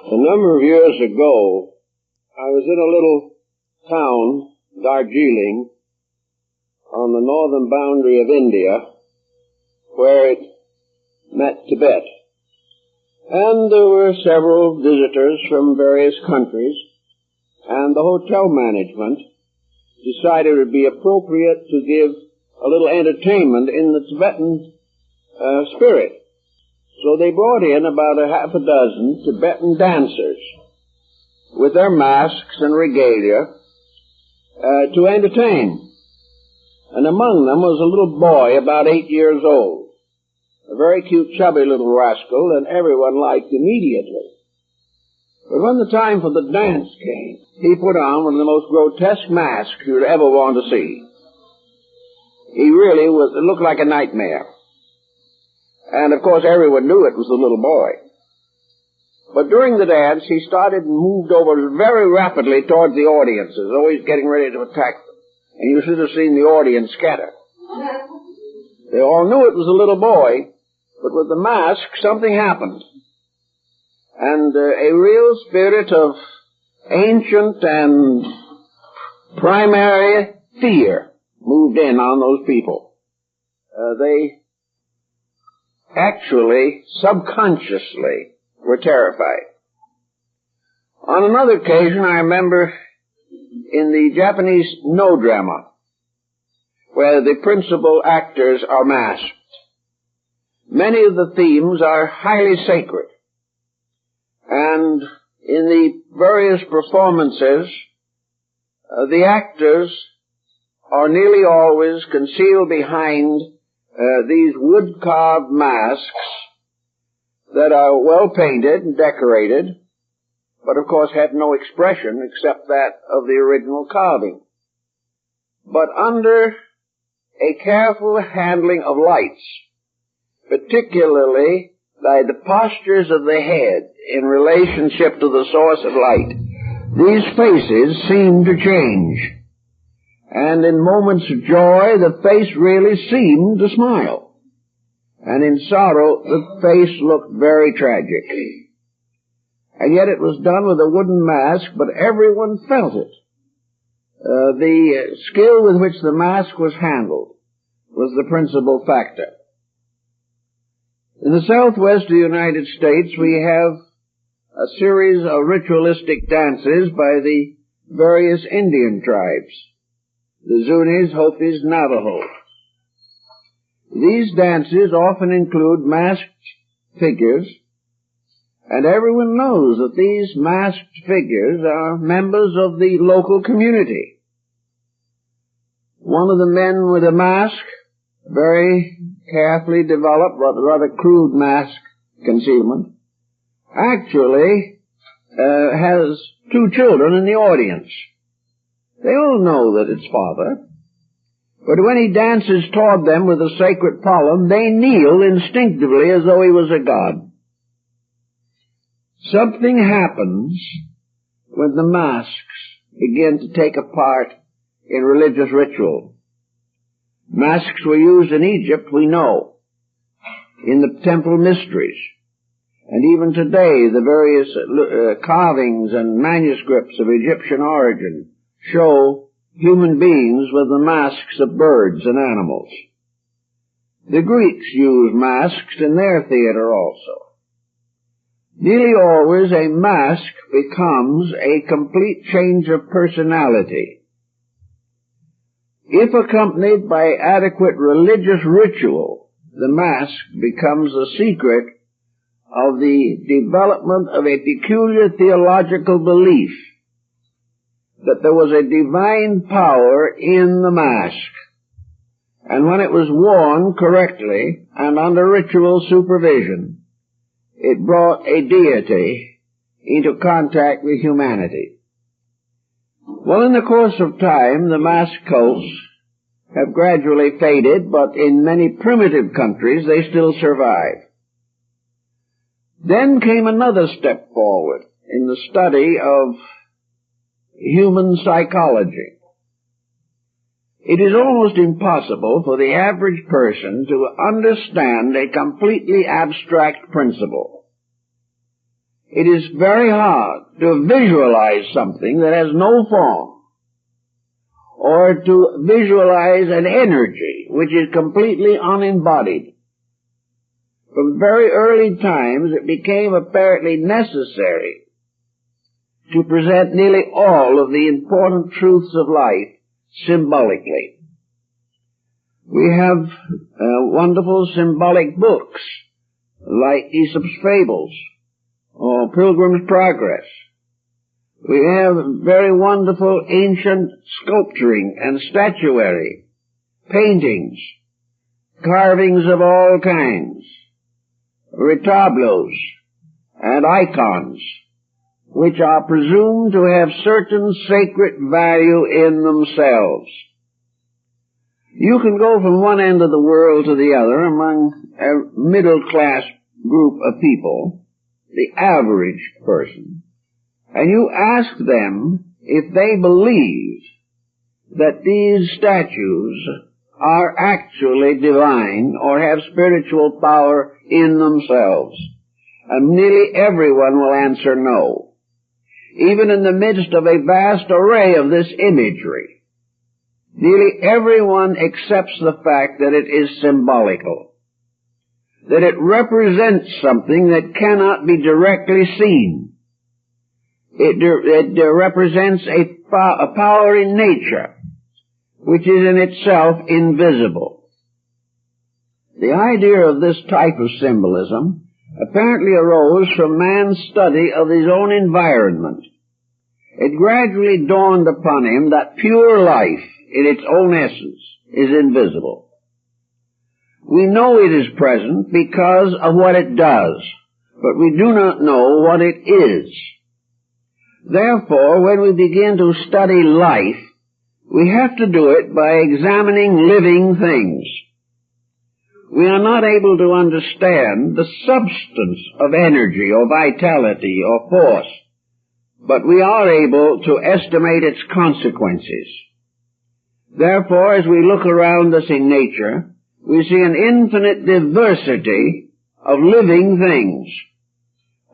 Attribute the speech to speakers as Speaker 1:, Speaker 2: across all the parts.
Speaker 1: A number of years ago, I was in a little town, Darjeeling, on the northern boundary of India, where it met Tibet. And there were several visitors from various countries, and the hotel management decided it would be appropriate to give a little entertainment in the Tibetan spirit. So they brought in about a half a dozen Tibetan dancers with their masks and regalia to entertain. And among them was a little boy about 8 years old, a very cute, chubby little rascal, and everyone liked immediately. But when the time for the dance came, he put on one of the most grotesque masks you'd ever want to see. He really was, it looked like a nightmare. And of course everyone knew it was the little boy. But during the dance he started and moved over very rapidly toward the audiences, always getting ready to attack them. And you should have seen the audience scatter. They all knew it was a little boy, but with the mask something happened. And a real spirit of ancient and primary fear moved in on those people. They actually, subconsciously, were terrified. On another occasion, I remember in the Japanese no drama, where the principal actors are masked. Many of the themes are highly sacred, and in the various performances, the actors are nearly always concealed behind these wood-carved masks that are well painted and decorated, but of course have no expression except that of the original carving. But under a careful handling of lights, particularly by the postures of the head in relationship to the source of light, these faces seem to change. And in moments of joy, the face really seemed to smile. And in sorrow, the face looked very tragic. And yet it was done with a wooden mask, but everyone felt it. The skill with which the mask was handled was the principal factor. In the southwest of the United States, we have a series of ritualistic dances by the various Indian tribes, the Zunis, Hopis, Navajo. These dances often include masked figures, and everyone knows that these masked figures are members of the local community. One of the men with a mask, very carefully developed, but rather crude mask concealment, actually has 2 children in the audience. They all know that it's father, but when he dances toward them with a sacred pollen, they kneel instinctively as though he was a god. Something happens when the masks begin to take a part in religious ritual. Masks were used in Egypt, we know, in the temple mysteries. And even today, the various carvings and manuscripts of Egyptian origin show human beings with the masks of birds and animals. The Greeks used masks in their theater also. Nearly always a mask becomes a complete change of personality. If accompanied by adequate religious ritual, the mask becomes the secret of the development of a peculiar theological belief that there was a divine power in the mask. And when it was worn correctly and under ritual supervision, it brought a deity into contact with humanity. Well, in the course of time, the mask cults have gradually faded, but in many primitive countries they still survive. Then came another step forward in the study of human psychology. It is almost impossible for the average person to understand a completely abstract principle. it is very hard to visualize something that has no form, or to visualize an energy which is completely unembodied. From very early times it became apparently necessary to present nearly all of the important truths of life symbolically. We have wonderful symbolic books like Aesop's Fables or Pilgrim's Progress. We have very wonderful ancient sculpturing and statuary, paintings, carvings of all kinds, retablos and icons, which are presumed to have certain sacred value in themselves. You can go from one end of the world to the other among a middle-class group of people, the average person, and you ask them if they believe that these statues are actually divine or have spiritual power in themselves. And nearly everyone will answer no. Even in the midst of a vast array of this imagery, nearly everyone accepts the fact that it is symbolical, that it represents something that cannot be directly seen. It represents a power in nature which is in itself invisible. The idea of this type of symbolism apparently arose from man's study of his own environment. It gradually dawned upon him that pure life in its own essence is invisible. We know it is present because of what it does, but we do not know what it is. Therefore, when we begin to study life, we have to do it by examining living things. We are not able to understand the substance of energy or vitality or force, but we are able to estimate its consequences. Therefore, as we look around us in nature, we see an infinite diversity of living things.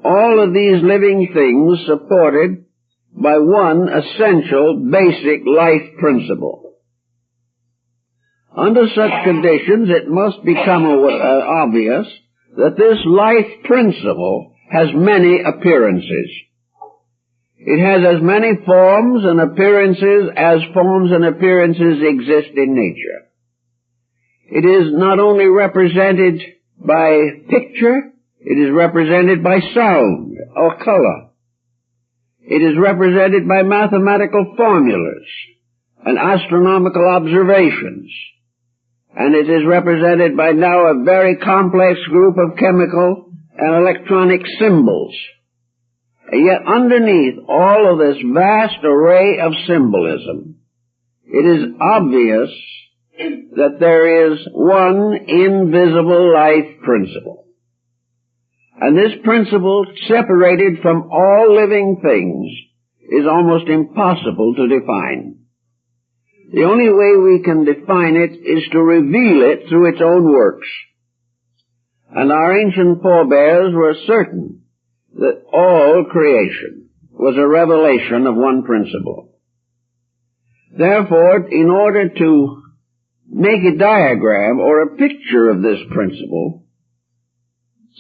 Speaker 1: All of these living things supported by one essential basic life principle. Under such conditions, it must become obvious that this life principle has many appearances. It has as many forms and appearances as forms and appearances exist in nature. It is not only represented by picture, it is represented by sound or color. It is represented by mathematical formulas and astronomical observations. And it is represented by now a very complex group of chemical and electronic symbols. And yet underneath all of this vast array of symbolism, it is obvious that there is one invisible life principle. And this principle, separated from all living things, is almost impossible to define. The only way we can define it is to reveal it through its own works. And our ancient forebears were certain that all creation was a revelation of one principle. Therefore, in order to make a diagram or a picture of this principle,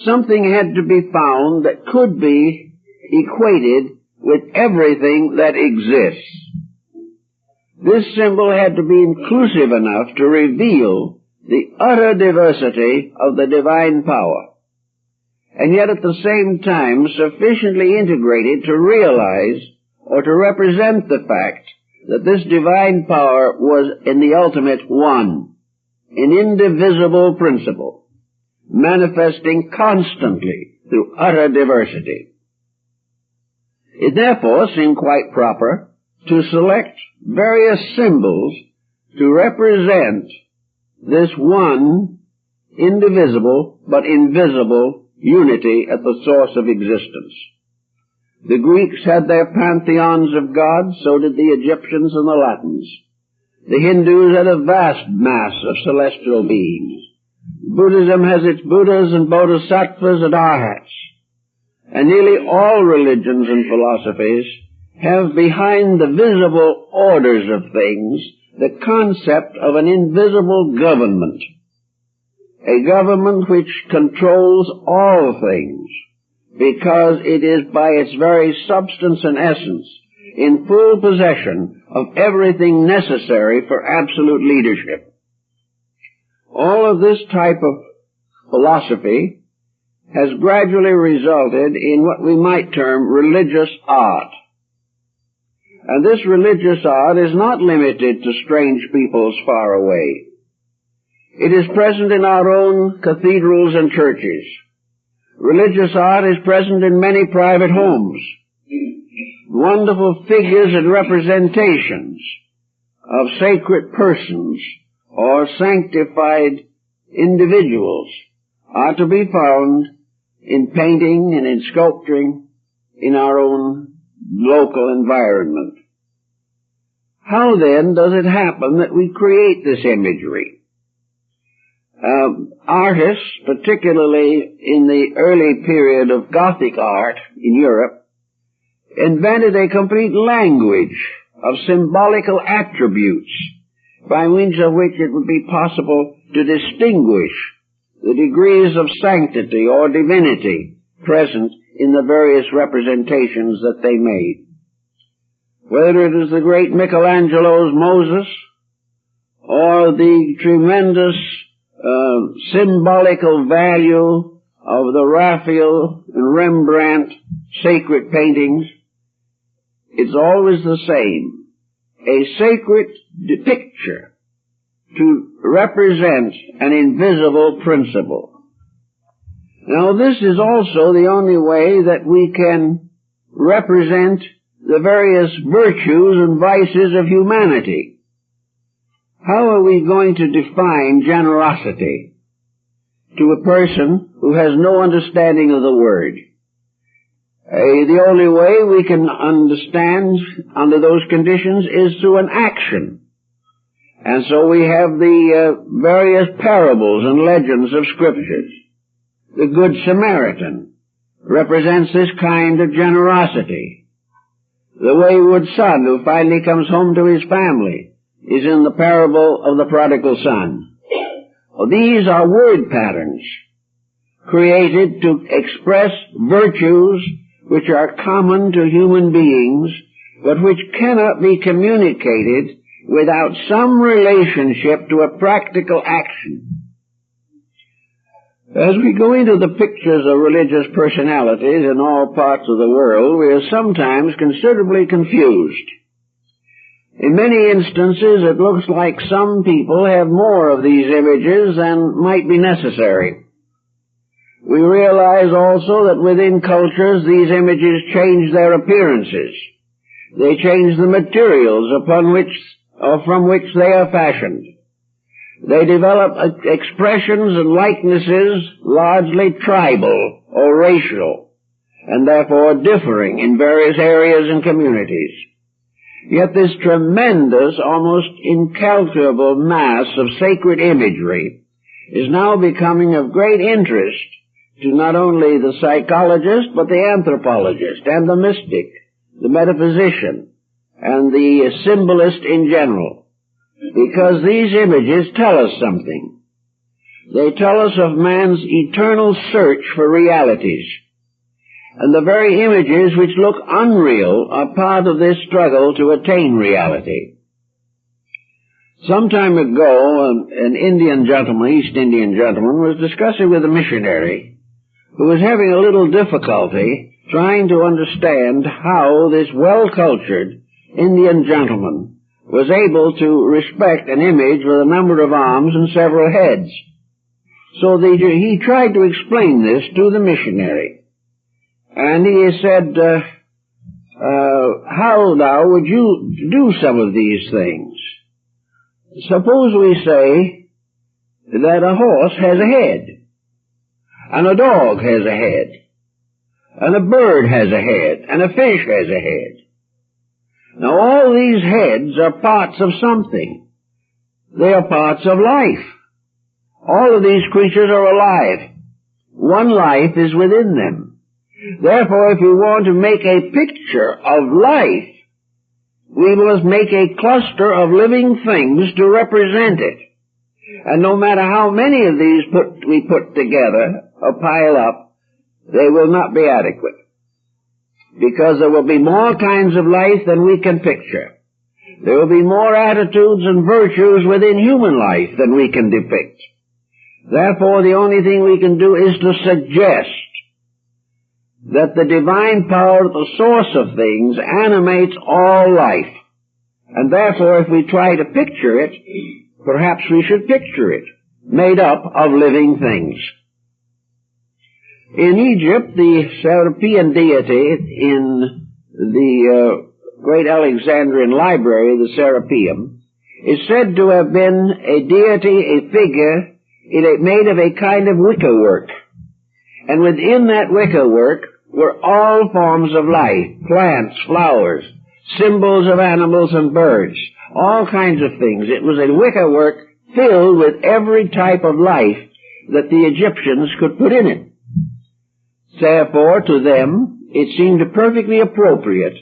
Speaker 1: something had to be found that could be equated with everything that exists. This symbol had to be inclusive enough to reveal the utter diversity of the divine power, and yet at the same time sufficiently integrated to realize or to represent the fact that this divine power was in the ultimate one, an indivisible principle, manifesting constantly through utter diversity. It therefore seemed quite proper to select various symbols to represent this one indivisible but invisible unity at the source of existence. The Greeks had their pantheons of gods, so did the Egyptians and the Latins. The Hindus had a vast mass of celestial beings. Buddhism has its Buddhas and Bodhisattvas and Arhats. and nearly all religions and philosophies have behind the visible orders of things the concept of an invisible government, a government which controls all things, because it is by its very substance and essence in full possession of everything necessary for absolute leadership. All of this type of philosophy has gradually resulted in what we might term religious art. And this religious art is not limited to strange peoples far away. It is present in our own cathedrals and churches. Religious art is present in many private homes. Wonderful figures and representations of sacred persons or sanctified individuals are to be found in painting and in sculpturing in our own local environment. How then does it happen that we create this imagery? Artists, particularly in the early period of Gothic art in Europe, invented a complete language of symbolical attributes by means of which it would be possible to distinguish the degrees of sanctity or divinity present in the various representations that they made. Whether it is the great Michelangelo's Moses or the tremendous symbolical value of the Raphael and Rembrandt sacred paintings, it's always the same. A sacred picture to represent an invisible principle. Now this is also the only way that we can represent the various virtues and vices of humanity. How are we going to define generosity to a person who has no understanding of the word? The only way we can understand under those conditions is through an action. And so we have the various parables and legends of scriptures. The Good Samaritan represents this kind of generosity. The wayward son who finally comes home to his family is in the parable of the prodigal son. Well, these are word patterns created to express virtues which are common to human beings, but which cannot be communicated without some relationship to a practical action. As we go into the pictures of religious personalities in all parts of the world, we are sometimes considerably confused. In many instances, it looks like some people have more of these images than might be necessary. We realize also that within cultures, these images change their appearances. They change the materials upon which or from which they are fashioned. They develop expressions and likenesses largely tribal or racial, and therefore differing in various areas and communities. Yet this tremendous, almost incalculable mass of sacred imagery is now becoming of great interest to not only the psychologist, but the anthropologist and the mystic, the metaphysician, and the symbolist in general, because these images tell us something. They tell us of man's eternal search for realities, and the very images which look unreal are part of this struggle to attain reality. Some time ago, an Indian gentleman, East Indian gentleman, was discussing with a missionary who was having a little difficulty trying to understand how this well-cultured Indian gentleman was able to respect an image with a number of arms and several heads. So he tried to explain this to the missionary. And he said, how now would you do some of these things? Suppose we say that a horse has a head, and a dog has a head, and a bird has a head, and a fish has a head. Now all these heads are parts of something. They are parts of life. All of these creatures are alive. One life is within them. Therefore, if we want to make a picture of life, we must make a cluster of living things to represent it. And no matter how many of these we put together or pile up, they will not be adequate. Because there will be more kinds of life than we can picture. There will be more attitudes and virtues within human life than we can depict. Therefore, the only thing we can do is to suggest that the divine power at the source of things animates all life. And therefore, if we try to picture it, perhaps we should picture it, made up of living things. In Egypt, the Serapean deity in the great Alexandrian library, the Serapeum, is said to have been a deity, a figure, made of a kind of wickerwork. And within that wickerwork were all forms of life, plants, flowers, symbols of animals and birds, all kinds of things. It was a wickerwork filled with every type of life that the Egyptians could put in it. Therefore, to them, it seemed perfectly appropriate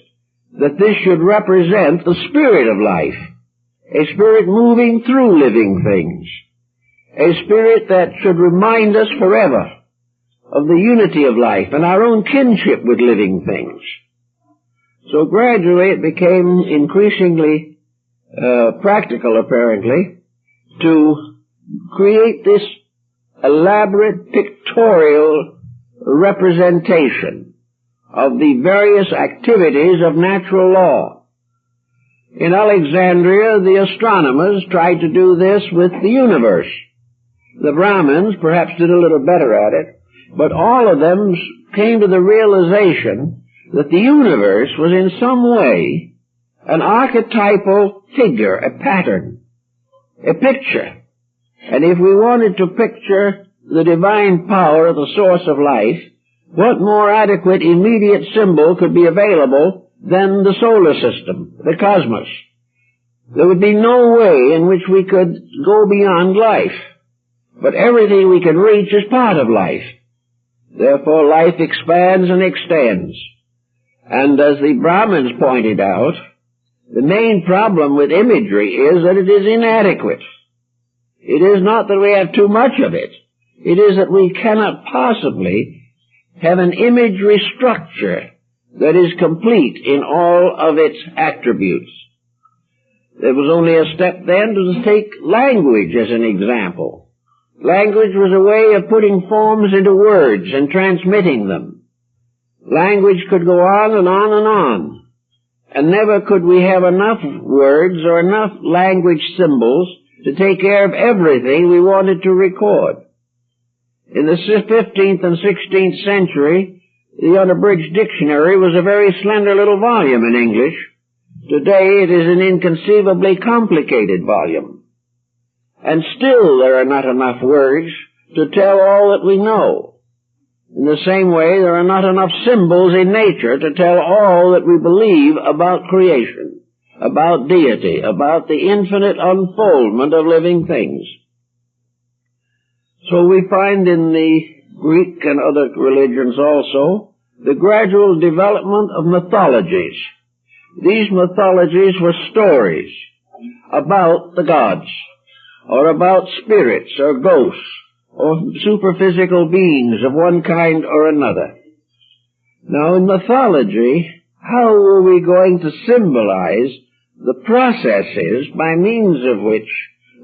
Speaker 1: that this should represent the spirit of life, a spirit moving through living things, a spirit that should remind us forever of the unity of life and our own kinship with living things. So gradually it became increasingly practical, apparently, to create this elaborate pictorial representation of the various activities of natural law. In Alexandria, the astronomers tried to do this with the universe. The Brahmins perhaps did a little better at it, but all of them came to the realization that the universe was in some way an archetypal figure, a pattern, a picture. And if we wanted to picture the divine power, the source of life, what more adequate immediate symbol could be available than the solar system, the cosmos? There would be no way in which we could go beyond life, but everything we can reach is part of life. Therefore, life expands and extends. And as the Brahmins pointed out, the main problem with imagery is that it is inadequate. It is not that we have too much of it. It is that we cannot possibly have an imagery structure that is complete in all of its attributes. There was only a step then to take language as an example. Language was a way of putting forms into words and transmitting them. Language could go on and on and on, and never could we have enough words or enough language symbols to take care of everything we wanted to record. In the 15th and 16th century, the unabridged dictionary was a very slender little volume in English. Today it is an inconceivably complicated volume. And still there are not enough words to tell all that we know. In the same way, there are not enough symbols in nature to tell all that we believe about creation, about deity, about the infinite unfoldment of living things. So we find in the Greek and other religions also the gradual development of mythologies. These mythologies were stories about the gods, or about spirits or ghosts, or superphysical beings of one kind or another. Now in mythology, how were we going to symbolize the processes by means of which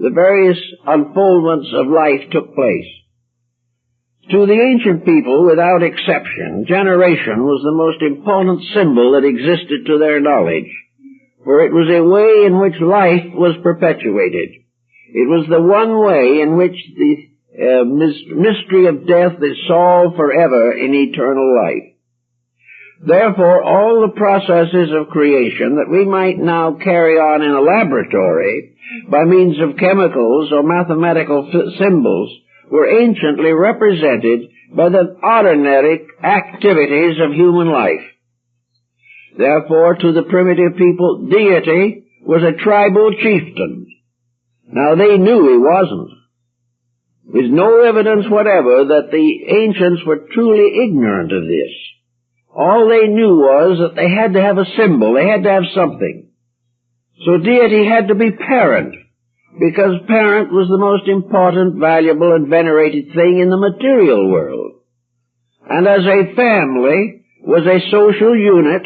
Speaker 1: the various unfoldments of life took place? To the ancient people, without exception, generation was the most important symbol that existed to their knowledge, for it was a way in which life was perpetuated. It was the one way in which the mystery of death is solved forever in eternal life. Therefore, all the processes of creation that we might now carry on in a laboratory by means of chemicals or mathematical symbols were anciently represented by the ordinary activities of human life. Therefore, to the primitive people, deity was a tribal chieftain. Now, they knew he wasn't. There's no evidence whatever that the ancients were truly ignorant of this. All they knew was that they had to have a symbol, they had to have something. So deity had to be parent, because parent was the most important, valuable, and venerated thing in the material world. And as a family was a social unit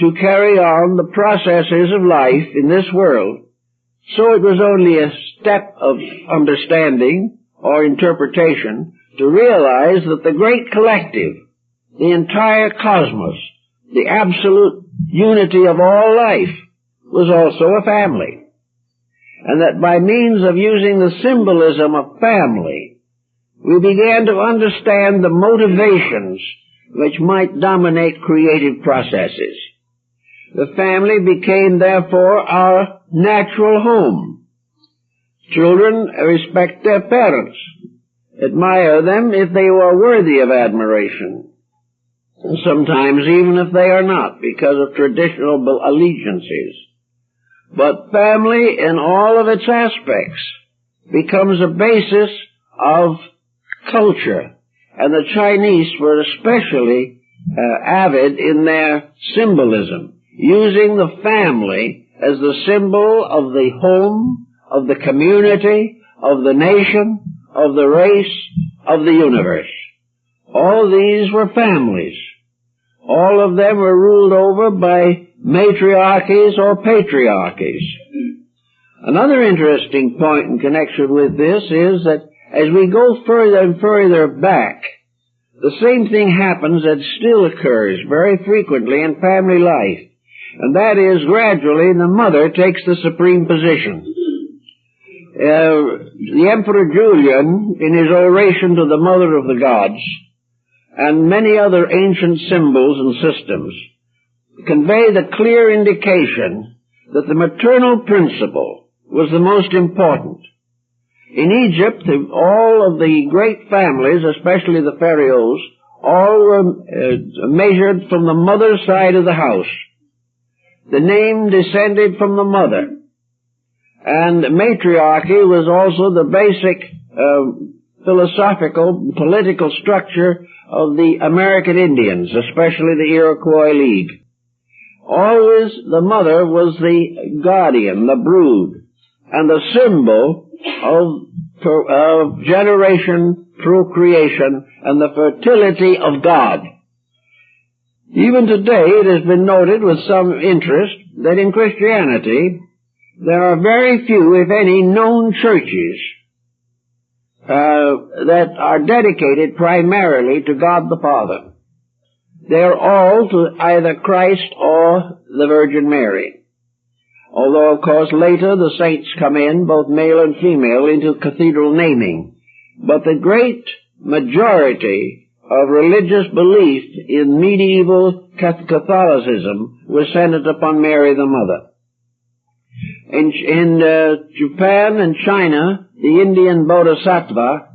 Speaker 1: to carry on the processes of life in this world, so it was only a step of understanding or interpretation to realize that the great collective, the entire cosmos, the absolute unity of all life, was also a family. And that by means of using the symbolism of family, we began to understand the motivations which might dominate creative processes. The family became, therefore, our natural home. Children respect their parents, admire them if they are worthy of admiration, and sometimes even if they are not, because of traditional allegiances. But family, in all of its aspects, becomes a basis of culture, and the Chinese were especially avid in their symbolism, using the family as the symbol of the home, of the community, of the nation, of the race, of the universe. All these were families. All of them were ruled over by matriarchies or patriarchies. Another interesting point in connection with this is that as we go further and further back, the same thing happens that still occurs very frequently in family life, and that is gradually the mother takes the supreme position. The Emperor Julian, in his oration to the Mother of the Gods, and many other ancient symbols and systems, convey the clear indication that the maternal principle was the most important. In Egypt, all of the great families, especially the pharaohs, all were measured from the mother's side of the house. The name descended from the mother. And matriarchy was also the basic philosophical, political structure of the American Indians, especially the Iroquois League. Always the mother was the guardian, the brood, and the symbol of generation, procreation, and the fertility of God. Even today it has been noted with some interest that in Christianity there are very few, if any, known churches that are dedicated primarily to God the Father. They are all to either Christ or the Virgin Mary. Although, of course, later the saints come in, both male and female, into cathedral naming. But the great majority of religious belief in medieval Catholicism was centered upon Mary the Mother. In Japan and China, the Indian Bodhisattva,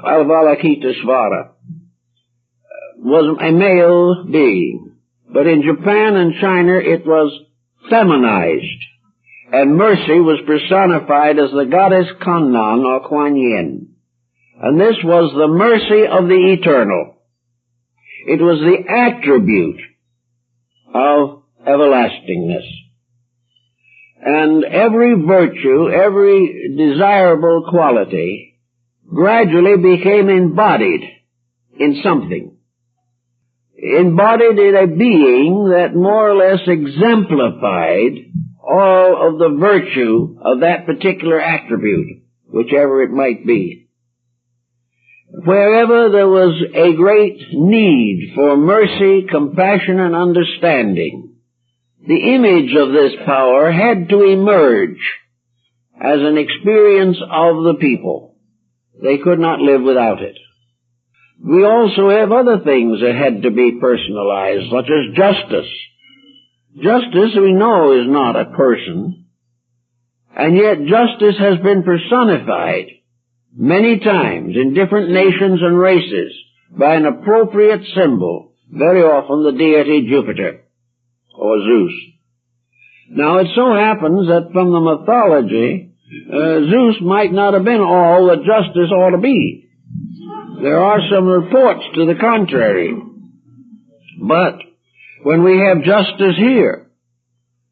Speaker 1: Avalokitesvara, was a male being. But in Japan and China it was feminized, and mercy was personified as the goddess Kannan or Kuan Yin. And this was the mercy of the eternal. It was the attribute of everlastingness. And every virtue, every desirable quality gradually became embodied in something. Embodied in a being that more or less exemplified all of the virtue of that particular attribute, whichever it might be. Wherever there was a great need for mercy, compassion, and understanding, the image of this power had to emerge as an experience of the people. They could not live without it. We also have other things that had to be personalized, such as justice. Justice, we know, is not a person, and yet justice has been personified many times in different nations and races by an appropriate symbol, very often the deity Jupiter or Zeus. Now it so happens that from the mythology, Zeus might not have been all that justice ought to be. There are some reports to the contrary. But when we have justice here,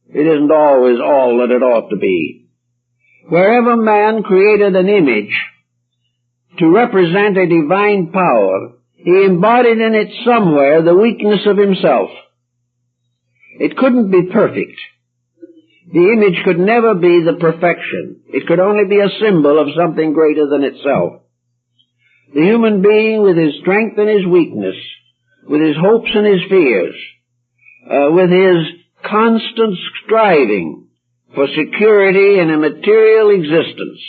Speaker 1: it isn't always all that it ought to be. Wherever man created an image to represent a divine power, he embodied in it somewhere the weakness of himself. It couldn't be perfect. The image could never be the perfection. It could only be a symbol of something greater than itself. The human being, with his strength and his weakness, with his hopes and his fears, with his constant striving for security in a material existence,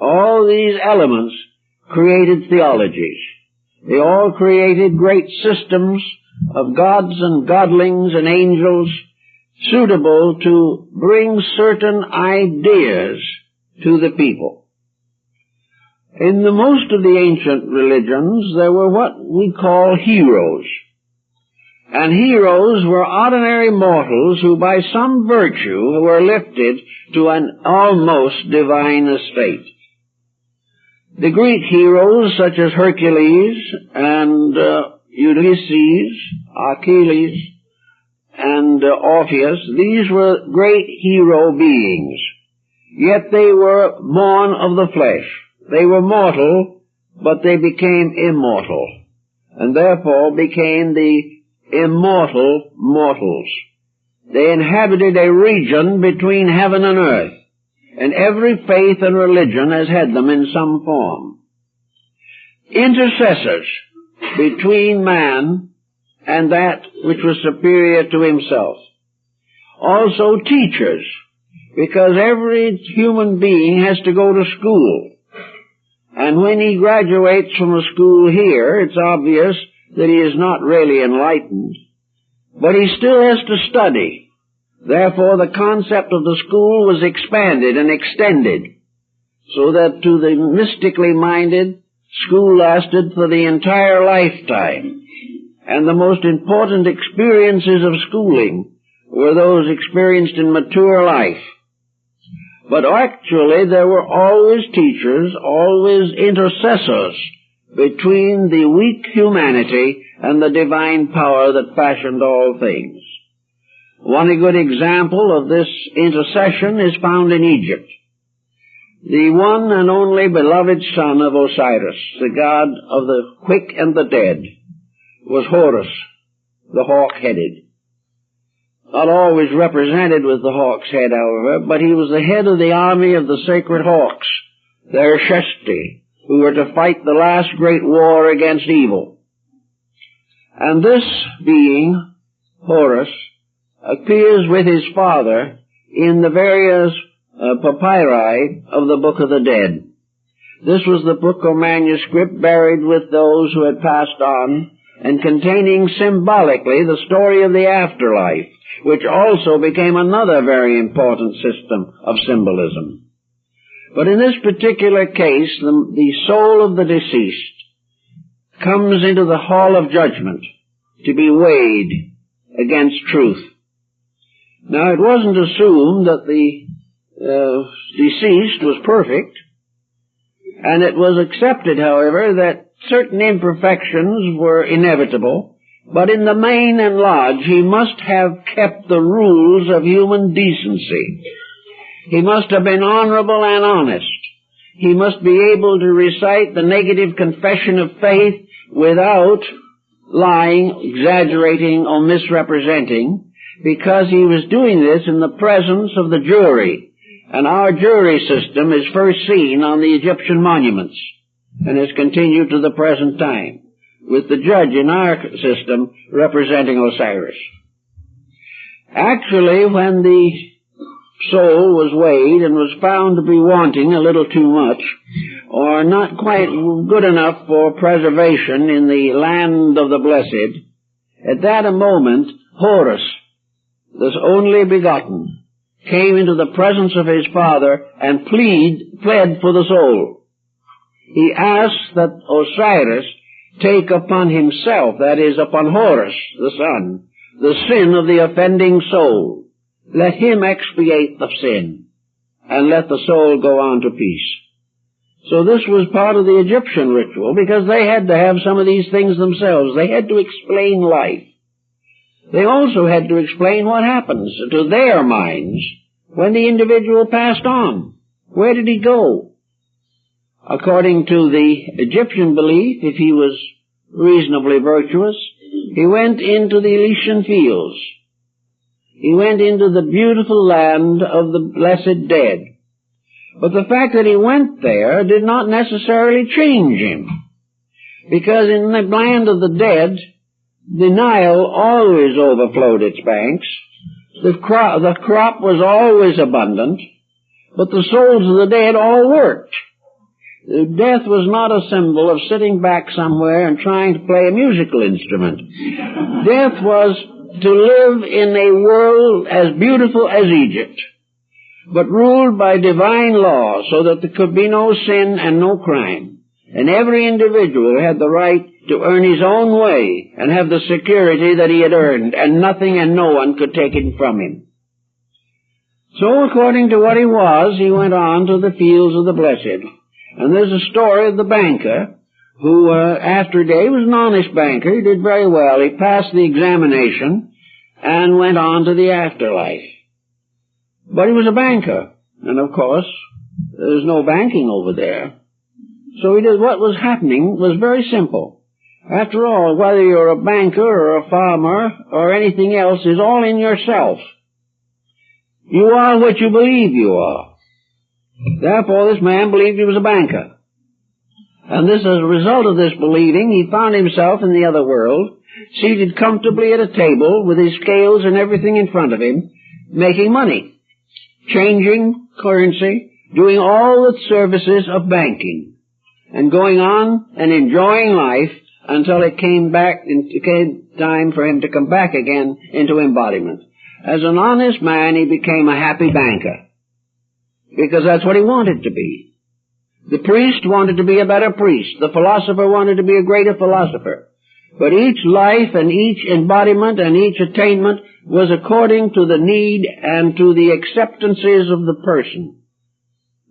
Speaker 1: all these elements created theologies. They all created great systems of gods and godlings and angels suitable to bring certain ideas to the people. In the most of the ancient religions, there were what we call heroes. And heroes were ordinary mortals who by some virtue were lifted to an almost divine estate. The Greek heroes such as Hercules and Ulysses, Achilles, and Orpheus, these were great hero beings. Yet they were born of the flesh. They were mortal, but they became immortal, and therefore became the immortal mortals. They inhabited a region between heaven and earth, and every faith and religion has had them in some form. Intercessors between man and that which was superior to himself. Also teachers, because every human being has to go to school. And when he graduates from a school here, it's obvious that he is not really enlightened, but he still has to study. Therefore, the concept of the school was expanded and extended, so that to the mystically minded, school lasted for the entire lifetime. And the most important experiences of schooling were those experienced in mature life. But actually, there were always teachers, always intercessors between the weak humanity and the divine power that fashioned all things. One good example of this intercession is found in Egypt. The one and only beloved son of Osiris, the god of the quick and the dead, was Horus, the hawk-headed. Not always represented with the hawk's head, however, but he was the head of the army of the sacred hawks, the Ancestor, who were to fight the last great war against evil. And this being, Horus, appears with his father in the various papyri of the Book of the Dead. This was the book or manuscript buried with those who had passed on, and containing symbolically the story of the afterlife, which also became another very important system of symbolism. But in this particular case, the soul of the deceased comes into the hall of judgment to be weighed against truth. Now, it wasn't assumed that the deceased was perfect, and it was accepted, however, that certain imperfections were inevitable, but in the main and large he must have kept the rules of human decency. He must have been honorable and honest. He must be able to recite the negative confession of faith without lying, exaggerating, or misrepresenting, because he was doing this in the presence of the jury. And our jury system is first seen on the Egyptian monuments and has continued to the present time, with the judge in our system representing Osiris. Actually, when the soul was weighed and was found to be wanting a little too much, or not quite good enough for preservation in the land of the blessed, at that moment Horus, this only begotten, came into the presence of his father and pled for the soul. He asked that Osiris take upon himself, that is, upon Horus, the son, the sin of the offending soul. Let him expiate the sin, and let the soul go on to peace.
Speaker 2: So this was part of the Egyptian ritual, because they had to have some of these things themselves. They had to explain life. They also had to explain what happens to their minds when the individual passed on. Where did he go? According to the Egyptian belief, if he was reasonably virtuous, he went into the Elysian fields. He went into the beautiful land of the blessed dead. But the fact that he went there did not necessarily change him, because in the land of the dead, the Nile always overflowed its banks. The crop was always abundant, but the souls of the dead all worked. Death was not a symbol of sitting back somewhere and trying to play a musical instrument. Death was to live in a world as beautiful as Egypt, but ruled by divine law, so that there could be no sin and no crime. And every individual had the right to earn his own way and have the security that he had earned, and nothing and no one could take it from him. So according to what he was, he went on to the fields of the blessed. And there's a story of the banker who, after a day, was an honest banker. He did very well. He passed the examination and went on to the afterlife. But he was a banker, and of course, there's no banking over there. So what was happening was very simple. After all, whether you're a banker or a farmer or anything else is all in yourself. You are what you believe you are. Therefore, this man believed he was a banker. And as a result of this believing, he found himself in the other world, seated comfortably at a table with his scales and everything in front of him, making money, changing currency, doing all the services of banking, and going on and enjoying life until it came time for him to come back again into embodiment. As an honest man, he became a happy banker, because that's what he wanted to be. The priest wanted to be a better priest. The philosopher wanted to be a greater philosopher. But each life and each embodiment and each attainment was according to the need and to the acceptances of the person.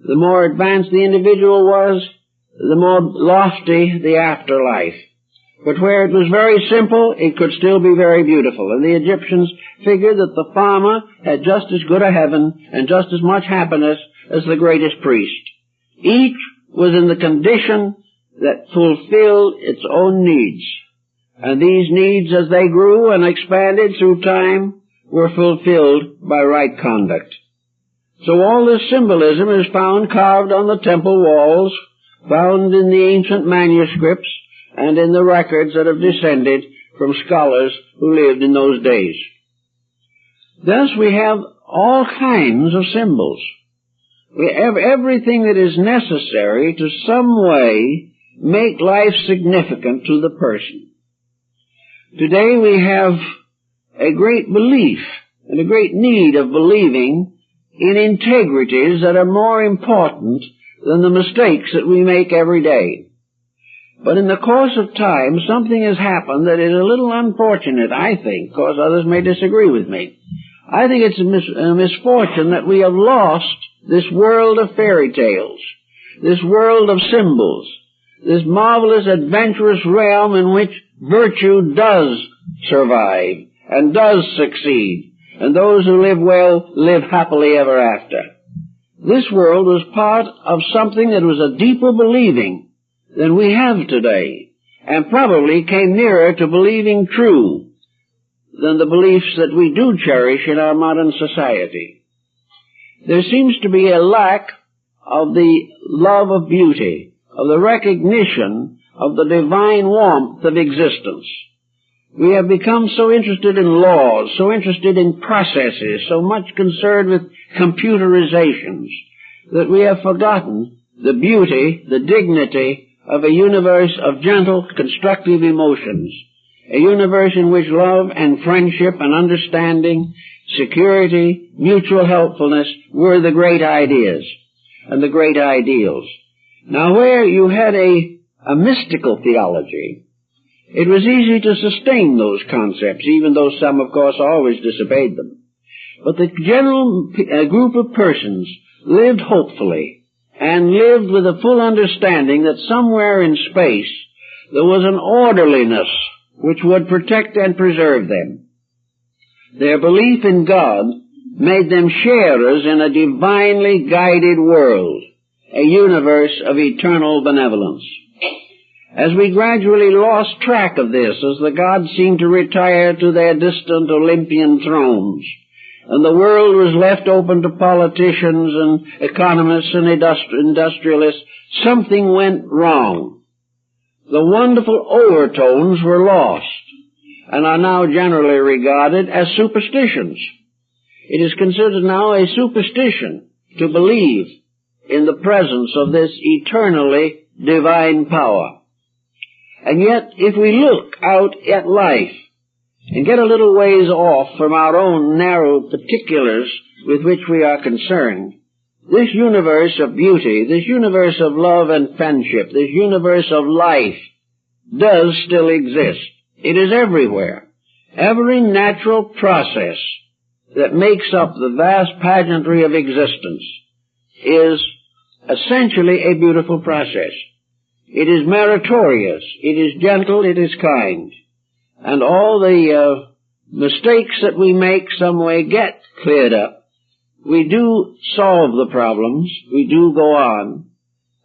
Speaker 2: The more advanced the individual was, the more lofty the afterlife. But where it was very simple, it could still be very beautiful. And the Egyptians figured that the farmer had just as good a heaven and just as much happiness as the greatest priest. Each was in the condition that fulfilled its own needs. And these needs, as they grew and expanded through time, were fulfilled by right conduct. So all this symbolism is found carved on the temple walls, found in the ancient manuscripts, and in the records that have descended from scholars who lived in those days. Thus we have all kinds of symbols. We have everything that is necessary to some way make life significant to the person. Today we have a great belief and a great need of believing in integrities that are more important than the mistakes that we make every day. But in the course of time, something has happened that is a little unfortunate, I think, because others may disagree with me. I think it's a misfortune that we have lost this world of fairy tales, this world of symbols, this marvelous, adventurous realm in which virtue does survive and does succeed, and those who live well live happily ever after. This world was part of something that was a deeper believing than we have today, and probably came nearer to believing true than the beliefs that we do cherish in our modern society. There seems to be a lack of the love of beauty, of the recognition of the divine warmth of existence. We have become so interested in laws, so interested in processes, so much concerned with computerizations, that we have forgotten the beauty, the dignity of a universe of gentle, constructive emotions, a universe in which love and friendship and understanding, security, mutual helpfulness were the great ideas and the great ideals. Now, where you had a mystical theology, it was easy to sustain those concepts, even though some, of course, always disobeyed them. But the general group of persons lived hopefully and lived with a full understanding that somewhere in space there was an orderliness which would protect and preserve them. Their belief in God made them sharers in a divinely guided world, a universe of eternal benevolence. As we gradually lost track of this, as the gods seemed to retire to their distant Olympian thrones, and the world was left open to politicians and economists and industrialists, something went wrong. The wonderful overtones were lost and are now generally regarded as superstitions. It is considered now a superstition to believe in the presence of this eternally divine power. And yet, if we look out at life and get a little ways off from our own narrow particulars with which we are concerned, this universe of beauty, this universe of love and friendship, this universe of life does still exist. It is everywhere. Every natural process that makes up the vast pageantry of existence is essentially a beautiful process. It is meritorious, it is gentle, it is kind. And all the mistakes that we make some way get cleared up. We do solve the problems, we do go on,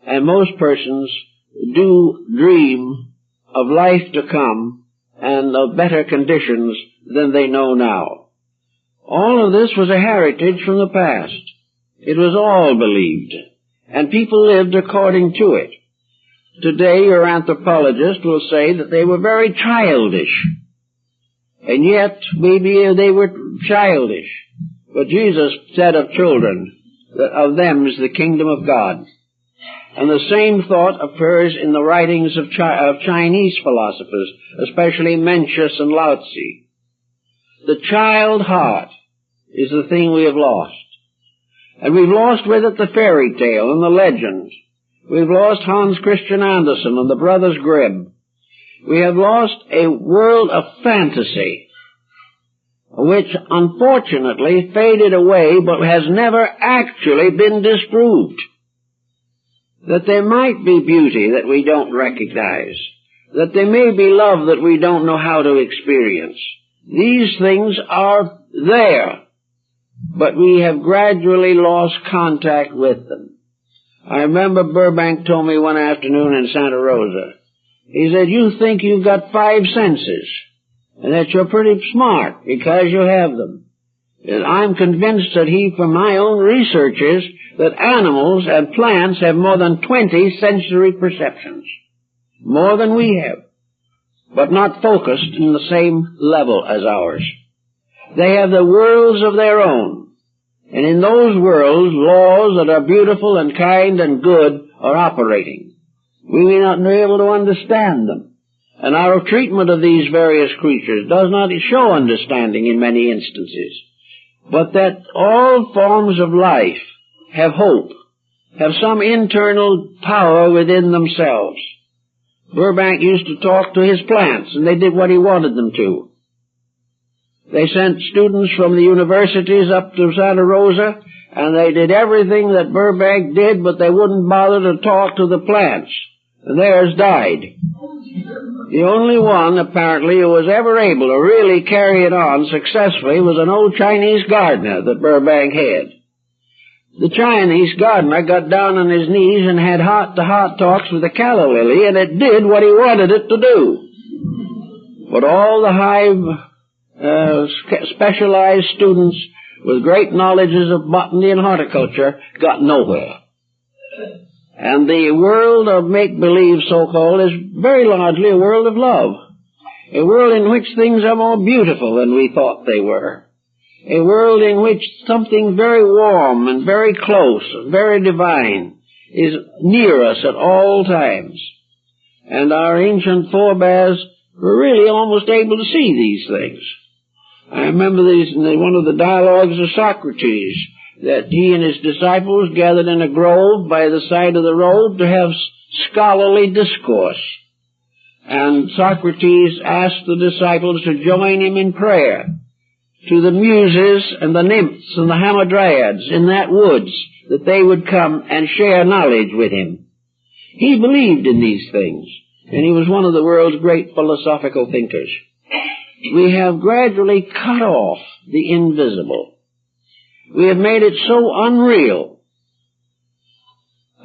Speaker 2: and most persons do dream of life to come and of better conditions than they know now. All of this was a heritage from the past. It was all believed, and people lived according to it. Today your anthropologist will say that they were very childish, and yet maybe they were childish. But Jesus said of children that of them is the kingdom of God. And the same thought occurs in the writings of Chinese philosophers, especially Mencius and Lao Tzu. The child heart is the thing we have lost. And we've lost with it the fairy tale and the legend. We've lost Hans Christian Andersen and the Brothers Grimm. We have lost a world of fantasy, which unfortunately faded away but has never actually been disproved. That there might be beauty that we don't recognize, that there may be love that we don't know how to experience. These things are there, but we have gradually lost contact with them. I remember Burbank told me one afternoon in Santa Rosa, he said, you think you've got 5 senses, and that you're pretty smart because you have them. And I'm convinced that from my own researches, that animals and plants have more than 20 sensory perceptions. More than we have, but not focused in the same level as ours. They have the worlds of their own, and in those worlds, laws that are beautiful and kind and good are operating. We may not be able to understand them, and our treatment of these various creatures does not show understanding in many instances, but that all forms of life have hope, have some internal power within themselves. Burbank used to talk to his plants, and they did what he wanted them to. They sent students from the universities up to Santa Rosa, and they did everything that Burbank did, but they wouldn't bother to talk to the plants, and theirs died. The only one, apparently, who was ever able to really carry it on successfully was an old Chinese gardener that Burbank had. The Chinese gardener got down on his knees and had heart-to-heart talks with the calla lily, and it did what he wanted it to do. But all the high specialized students with great knowledges of botany and horticulture got nowhere. And the world of make-believe, so-called, is very largely a world of love. A world in which things are more beautiful than we thought they were. A world in which something very warm and very close and very divine is near us at all times. And our ancient forebears were really almost able to see these things. I remember these in one of the dialogues of Socrates, that he and his disciples gathered in a grove by the side of the road to have scholarly discourse. And Socrates asked the disciples to join him in prayer, to the muses and the nymphs and the hamadryads in that woods, that they would come and share knowledge with him. He believed in these things, and he was one of the world's great philosophical thinkers. We have gradually cut off the invisible. We have made it so unreal.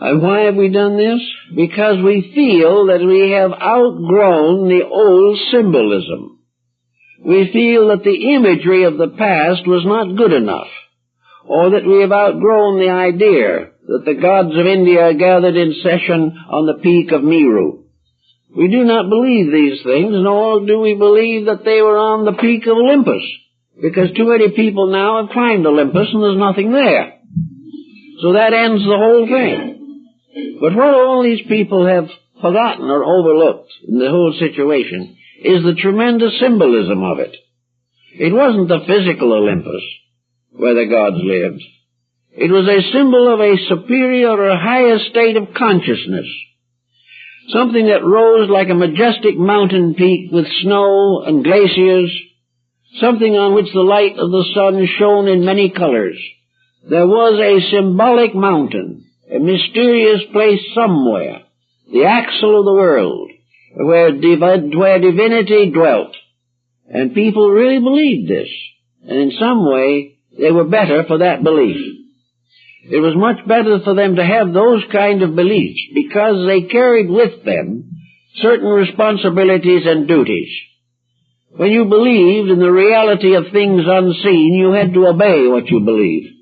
Speaker 2: And why have we done this? Because we feel that we have outgrown the old symbolism. We feel that the imagery of the past was not good enough, or that we have outgrown the idea that the gods of India gathered in session on the peak of Meru. We do not believe these things, nor do we believe that they were on the peak of Olympus, because too many people now have climbed Olympus and there's nothing there. So that ends the whole thing. But what all these people have forgotten or overlooked in the whole situation is the tremendous symbolism of it. It wasn't the physical Olympus where the gods lived. It was a symbol of a superior or higher state of consciousness, something that rose like a majestic mountain peak with snow and glaciers, something on which the light of the sun shone in many colors. There was a symbolic mountain, a mysterious place somewhere, the axle of the world, where divinity dwelt. And people really believed this, and in some way they were better for that belief. It was much better for them to have those kind of beliefs, because they carried with them certain responsibilities and duties. When you believed in the reality of things unseen, you had to obey what you believed.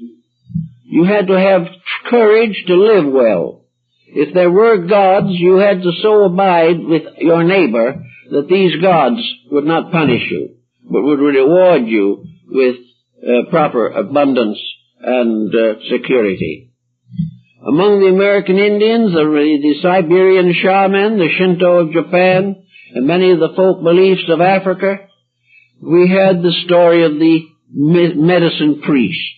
Speaker 2: You had to have courage to live well. If there were gods, you had to so abide with your neighbor that these gods would not punish you, but would reward you with proper abundance and security. Among the American Indians, the Siberian shaman, the Shinto of Japan, and many of the folk beliefs of Africa, we had the story of the medicine priest,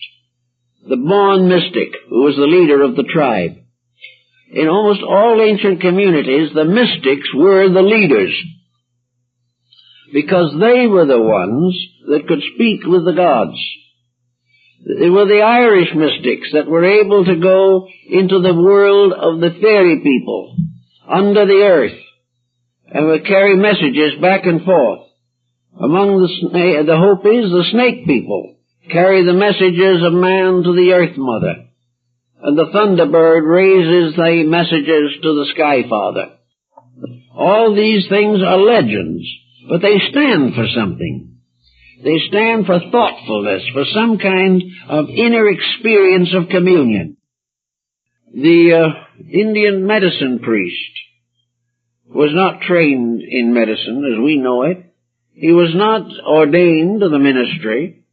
Speaker 2: the born mystic who was the leader of the tribe. In almost all ancient communities, the mystics were the leaders, because they were the ones that could speak with the gods. They were the Irish mystics that were able to go into the world of the fairy people, under the earth, and would carry messages back and forth. Among the Hopis, the snake people carry the messages of man to the earth mother, and the thunderbird raises the messages to the sky father. All these things are legends, but they stand for something. They stand for thoughtfulness, for some kind of inner experience of communion. The Indian medicine priest was not trained in medicine as we know it. He was not ordained to the ministry.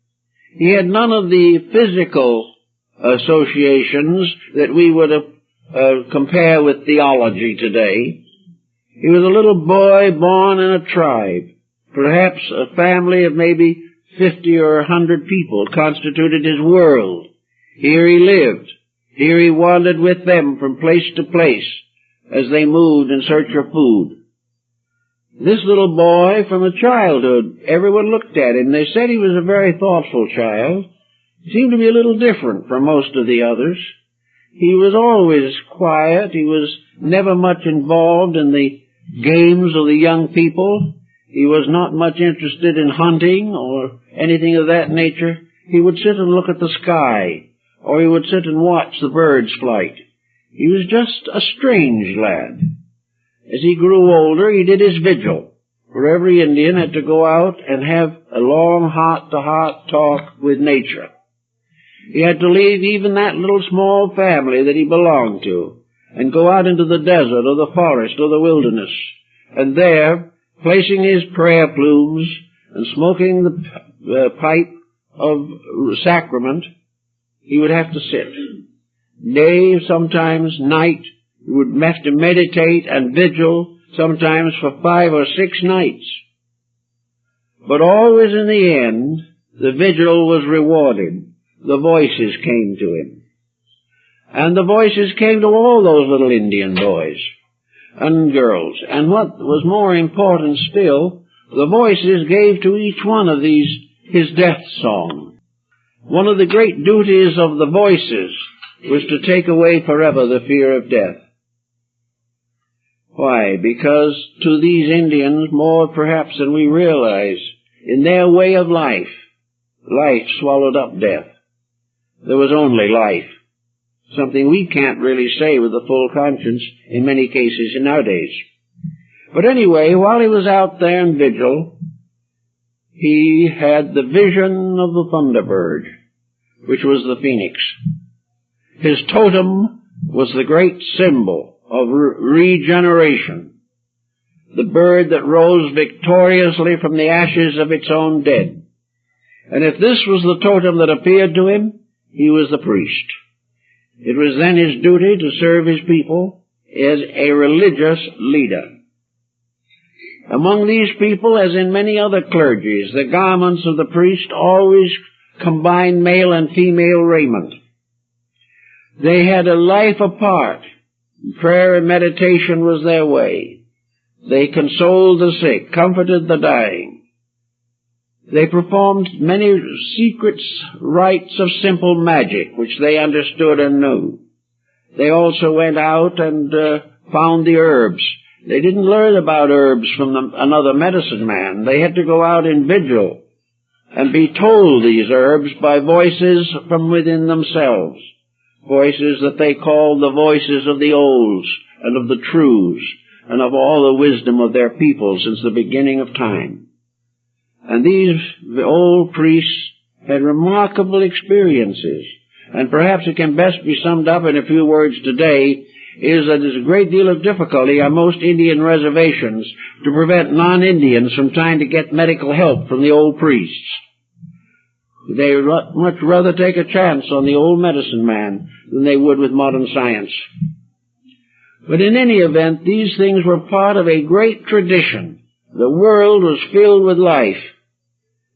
Speaker 2: He had none of the physical associations that we would compare with theology today. He was a little boy born in a tribe. Perhaps a family of maybe 50 or 100 people constituted his world. Here he lived. Here he wandered with them from place to place as they moved in search of food. This little boy, from a childhood, everyone looked at him. They said he was a very thoughtful child. He seemed to be a little different from most of the others. He was always quiet. He was never much involved in the games of the young people. He was not much interested in hunting or anything of that nature. He would sit and look at the sky, or he would sit and watch the birds' flight. He was just a strange lad. As he grew older, he did his vigil, for every Indian had to go out and have a long heart-to-heart talk with nature. He had to leave even that little small family that he belonged to and go out into the desert or the forest or the wilderness, and there, placing his prayer plumes and smoking the pipe of sacrament, he would have to sit. Day, sometimes night, he would have to meditate and vigil, sometimes for 5 or 6 nights. But always in the end, the vigil was rewarded. The voices came to him. And the voices came to all those little Indian boys and girls. And what was more important still, the voices gave to each one of these his death song. One of the great duties of the voices was to take away forever the fear of death. Why? Because to these Indians, more perhaps than we realize, in their way of life, life swallowed up death. There was only life. Something we can't really say with a full conscience in many cases nowadays. But anyway, while he was out there in vigil, he had the vision of the thunderbird, which was the phoenix. His totem was the great symbol of regeneration, the bird that rose victoriously from the ashes of its own dead. And if this was the totem that appeared to him, he was the priest. It was then his duty to serve his people as a religious leader. Among these people, as in many other clergies, the garments of the priest always combined male and female raiment. They had a life apart. Prayer and meditation was their way. They consoled the sick, comforted the dying. They performed many secret rites of simple magic, which they understood and knew. They also went out and found the herbs. They didn't learn about herbs from another medicine man. They had to go out in vigil and be told these herbs by voices from within themselves, voices that they called the voices of the olds and of the truths and of all the wisdom of their people since the beginning of time. And these old priests had remarkable experiences, and perhaps it can best be summed up in a few words today, is that there's a great deal of difficulty on most Indian reservations to prevent non-Indians from trying to get medical help from the old priests. They would much rather take a chance on the old medicine man than they would with modern science. But in any event, these things were part of a great tradition. The world was filled with life.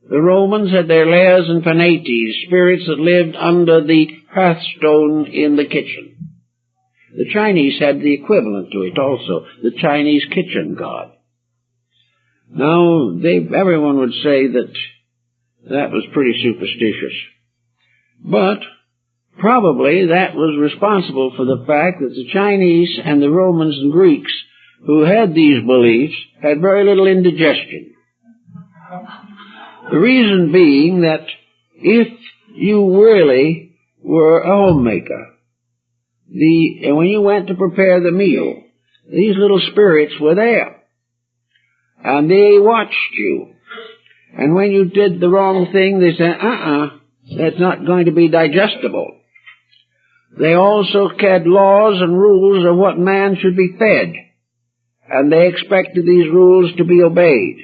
Speaker 2: The Romans had their lares and penates, spirits that lived under the hearthstone in the kitchen. The Chinese had the equivalent to it also, the Chinese kitchen god. Now, everyone would say that that was pretty superstitious. But probably that was responsible for the fact that the Chinese and the Romans and Greeks who had these beliefs had very little indigestion. The reason being that if you really were a homemaker, and when you went to prepare the meal, these little spirits were there, and they watched you. And when you did the wrong thing, they said, that's not going to be digestible. They also had laws and rules of what man should be fed, and they expected these rules to be obeyed.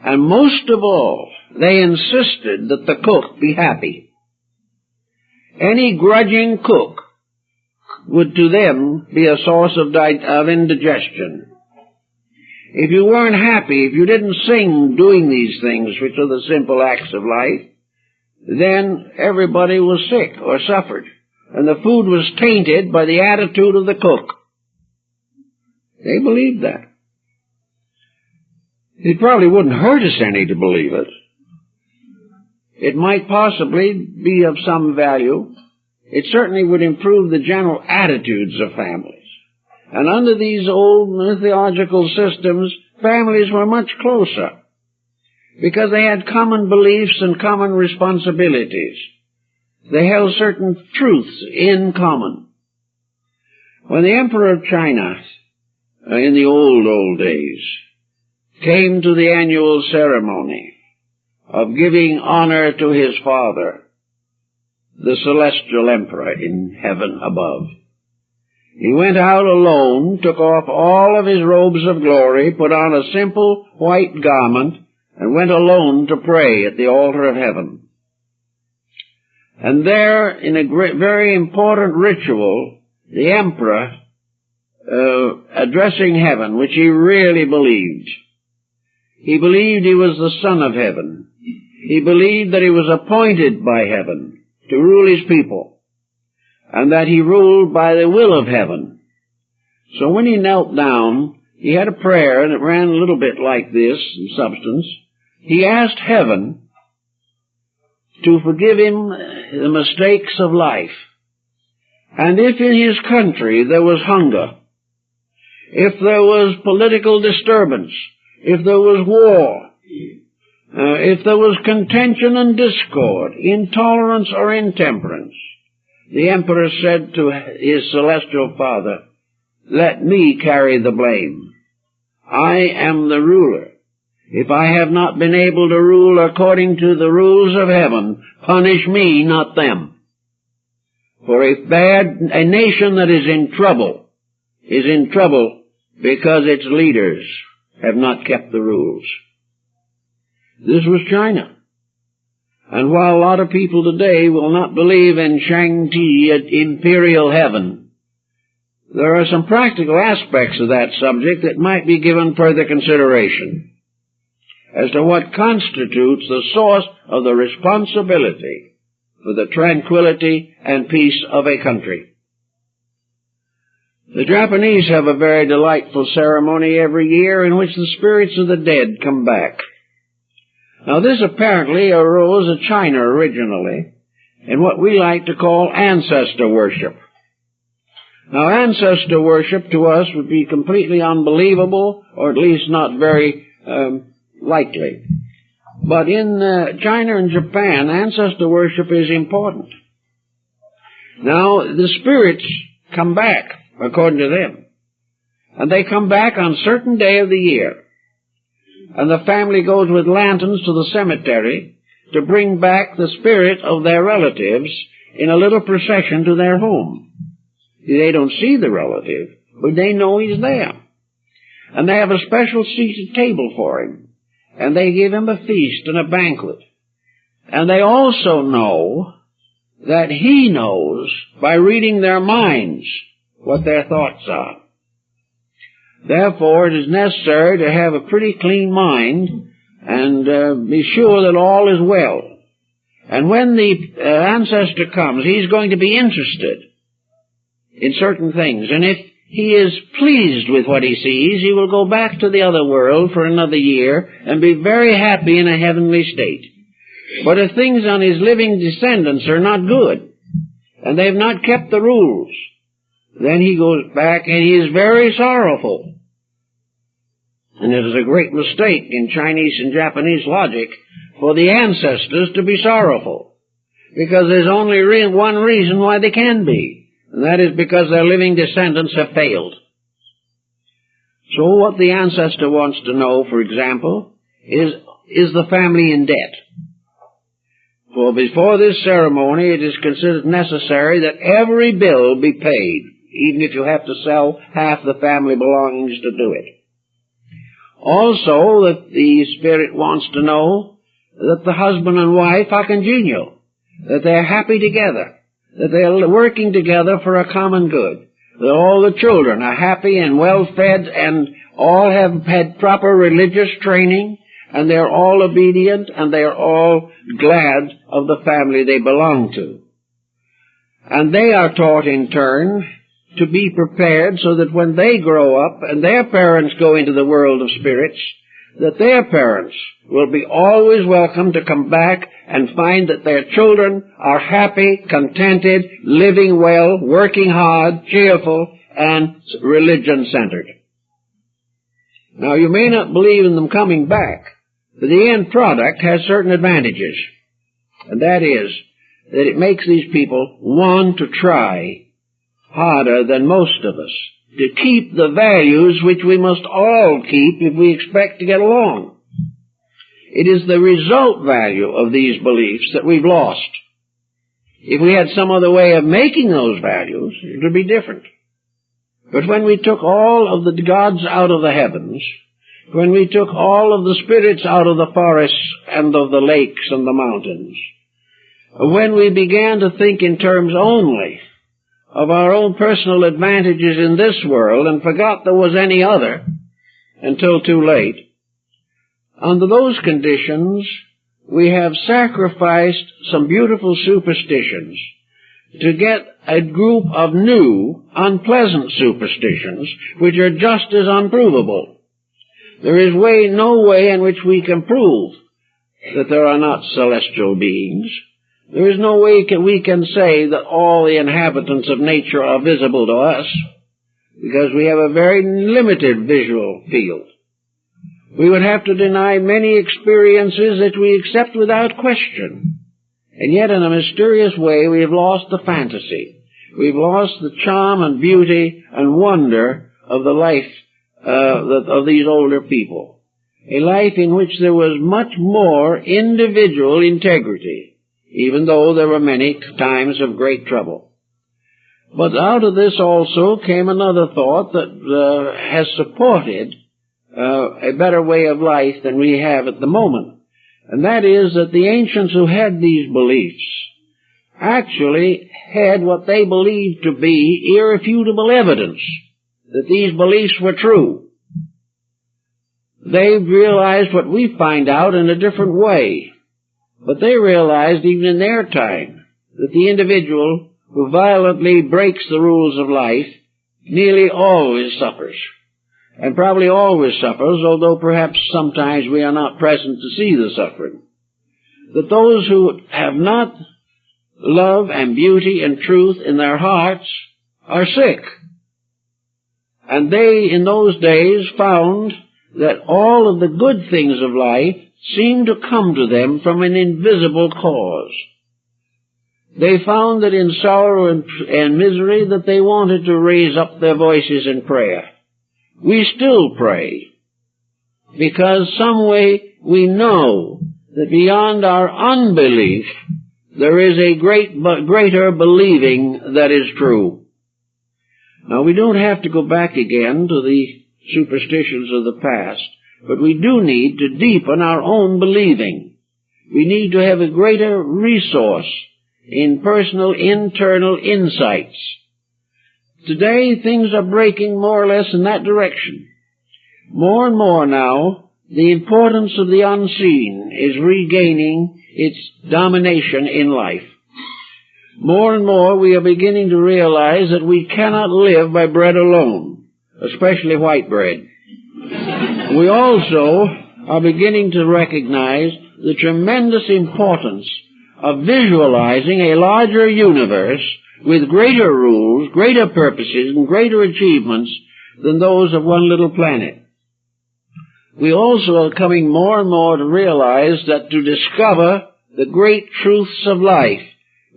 Speaker 2: And most of all, they insisted that the cook be happy. Any grudging cook would to them be a source of indigestion. If you weren't happy, if you didn't sing doing these things, which are the simple acts of life, then everybody was sick or suffered, and the food was tainted by the attitude of the cook. They believed that. It probably wouldn't hurt us any to believe it. It might possibly be of some value. It certainly would improve the general attitudes of families. And under these old mythological systems, families were much closer because they had common beliefs and common responsibilities. They held certain truths in common. When the Emperor of China, in the old days, came to the annual ceremony of giving honor to his father, the celestial emperor in heaven above, he went out alone, took off all of his robes of glory, put on a simple white garment, and went alone to pray at the altar of heaven. And there, in a very important ritual, the emperor, addressing heaven, which he really believed, he believed he was the son of heaven. He believed that he was appointed by heaven to rule his people, and that he ruled by the will of heaven. So when he knelt down, he had a prayer, and it ran a little bit like this in substance. He asked heaven to forgive him the mistakes of life. And if in his country there was hunger, if there was political disturbance, if there was war, if there was contention and discord, intolerance or intemperance, the emperor said to his celestial father, "Let me carry the blame. I am the ruler. If I have not been able to rule according to the rules of heaven, punish me, not them." For a nation that is in trouble because its leaders have not kept the rules. This was China. And while a lot of people today will not believe in Shang-Ti at imperial heaven, there are some practical aspects of that subject that might be given further consideration as to what constitutes the source of the responsibility for the tranquility and peace of a country. The Japanese have a very delightful ceremony every year in which the spirits of the dead come back. Now this apparently arose in China originally in what we like to call ancestor worship. Now ancestor worship to us would be completely unbelievable, or at least not very likely. But in China and Japan, ancestor worship is important. Now, the spirits come back, according to them. And they come back on a certain day of the year. And the family goes with lanterns to the cemetery to bring back the spirit of their relatives in a little procession to their home. They don't see the relative, but they know he's there. And they have a special seated table for him. And they give him a feast and a banquet. And they also know that he knows, by reading their minds, what their thoughts are. Therefore, it is necessary to have a pretty clean mind and be sure that all is well. And when the ancestor comes, he's going to be interested in certain things. And if he is pleased with what he sees, he will go back to the other world for another year and be very happy in a heavenly state. But if things on his living descendants are not good, and they have not kept the rules, then he goes back and he is very sorrowful. And it is a great mistake in Chinese and Japanese logic for the ancestors to be sorrowful, because there's only one reason why they can be. And that is because their living descendants have failed. So what the ancestor wants to know, for example, is the family in debt? For before this ceremony, it is considered necessary that every bill be paid, even if you have to sell half the family belongings to do it. Also, that the spirit wants to know that the husband and wife are congenial, that they're happy together, that they're working together for a common good, that all the children are happy and well-fed and all have had proper religious training, and they're all obedient, and they're all glad of the family they belong to. And they are taught in turn to be prepared so that when they grow up and their parents go into the world of spirits, that their parents will be always welcome to come back and find that their children are happy, contented, living well, working hard, cheerful, and religion-centered. Now, you may not believe in them coming back, but the end product has certain advantages. And that is that it makes these people want to try harder than most of us to keep the values which we must all keep if we expect to get along. It is the result value of these beliefs that we've lost. If we had some other way of making those values, it would be different. But when we took all of the gods out of the heavens, when we took all of the spirits out of the forests and of the lakes and the mountains, when we began to think in terms only of our own personal advantages in this world and forgot there was any other until too late, under those conditions, we have sacrificed some beautiful superstitions to get a group of new, unpleasant superstitions which are just as unprovable. There is no way in which we can prove that there are not celestial beings. There is no way we can say that all the inhabitants of nature are visible to us, because we have a very limited visual field. We would have to deny many experiences that we accept without question. And yet, in a mysterious way, we have lost the fantasy. We've lost the charm and beauty and wonder of the life of these older people. A life in which there was much more individual integrity, even though there were many times of great trouble. But out of this also came another thought that has supported a better way of life than we have at the moment. And that is that the ancients who had these beliefs actually had what they believed to be irrefutable evidence that these beliefs were true. They realized what we find out in a different way. But they realized even in their time that the individual who violently breaks the rules of life nearly always suffers. And probably always suffers, although perhaps sometimes we are not present to see the suffering. That those who have not love and beauty and truth in their hearts are sick. And they, in those days, found that all of the good things of life seemed to come to them from an invisible cause. They found that in sorrow and misery that they wanted to raise up their voices in prayer. We still pray, because some way we know that beyond our unbelief there is a greater believing that is true. Now, we don't have to go back again to the superstitions of the past, but we do need to deepen our own believing. We need to have a greater resource in personal internal insights. Today, things are breaking more or less in that direction. More and more now, the importance of the unseen is regaining its domination in life. More and more, we are beginning to realize that we cannot live by bread alone, especially white bread. We also are beginning to recognize the tremendous importance of visualizing a larger universe with greater rules, greater purposes, and greater achievements than those of one little planet. We also are coming more and more to realize that to discover the great truths of life,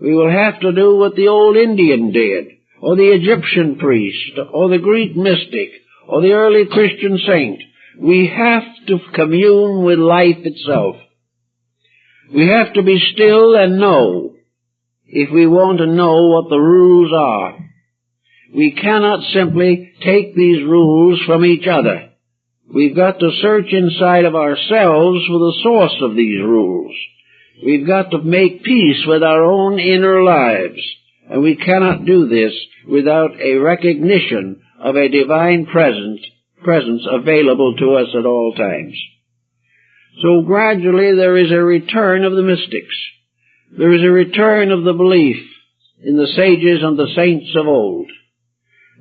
Speaker 2: we will have to do what the old Indian did, or the Egyptian priest, or the Greek mystic, or the early Christian saint. We have to commune with life itself. We have to be still and know if we want to know what the rules are. We cannot simply take these rules from each other. We've got to search inside of ourselves for the source of these rules. We've got to make peace with our own inner lives, and we cannot do this without a recognition of a divine presence available to us at all times. So gradually there is a return of the mystics. There is a return of the belief in the sages and the saints of old.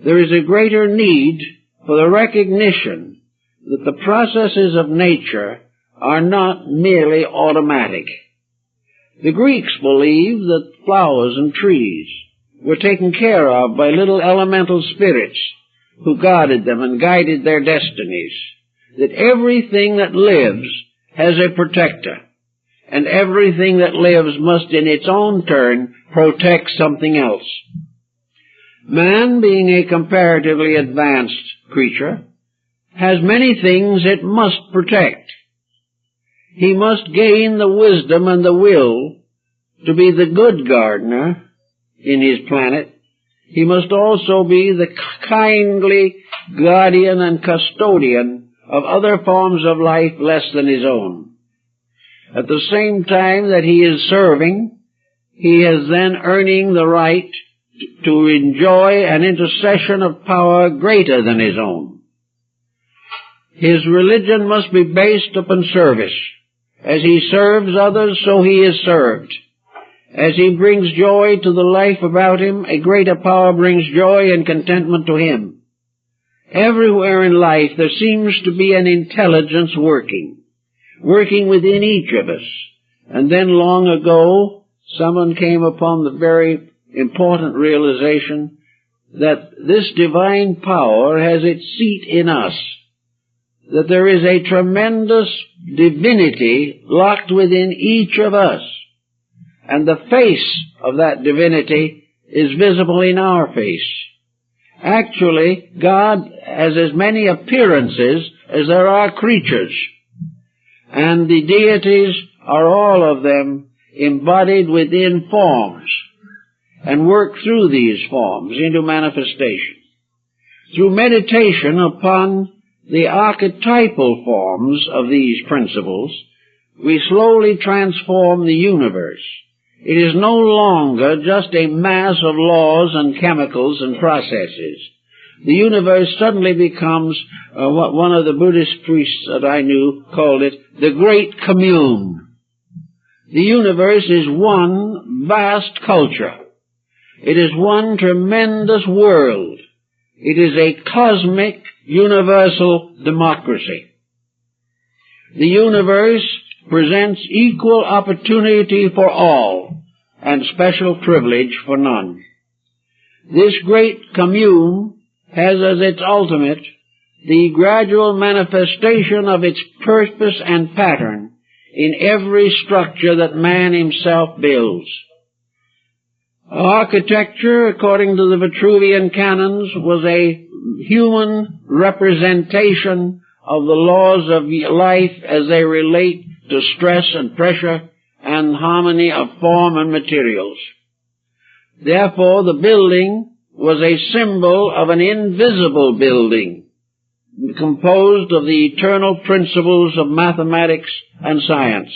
Speaker 2: There is a greater need for the recognition that the processes of nature are not merely automatic. The Greeks believed that flowers and trees were taken care of by little elemental spirits who guarded them and guided their destinies, that everything that lives has a protector, and everything that lives must in its own turn protect something else. Man, being a comparatively advanced creature, has many things it must protect. He must gain the wisdom and the will to be the good gardener in his planet. He must also be the kindly guardian and custodian of other forms of life less than his own. At the same time that he is serving, he is then earning the right to enjoy an intercession of power greater than his own. His religion must be based upon service. As he serves others, so he is served. As he brings joy to the life about him, a greater power brings joy and contentment to him. Everywhere in life there seems to be an intelligence working. working within each of us. And then long ago, someone came upon the very important realization that this divine power has its seat in us, that there is a tremendous divinity locked within each of us, and the face of that divinity is visible in our face. Actually, God has as many appearances as there are creatures, and the deities are all of them embodied within forms, and work through these forms into manifestation. Through meditation upon the archetypal forms of these principles, we slowly transform the universe. It is no longer just a mass of laws and chemicals and processes. The universe suddenly becomes what one of the Buddhist priests that I knew called it, the Great Commune. The universe is one vast culture. It is one tremendous world. It is a cosmic, universal democracy. The universe presents equal opportunity for all and special privilege for none. This great commune has as its ultimate the gradual manifestation of its purpose and pattern in every structure that man himself builds. Architecture, according to the Vitruvian canons, was a human representation of the laws of life as they relate to stress and pressure and harmony of form and materials. Therefore, the building was a symbol of an invisible building, composed of the eternal principles of mathematics and science.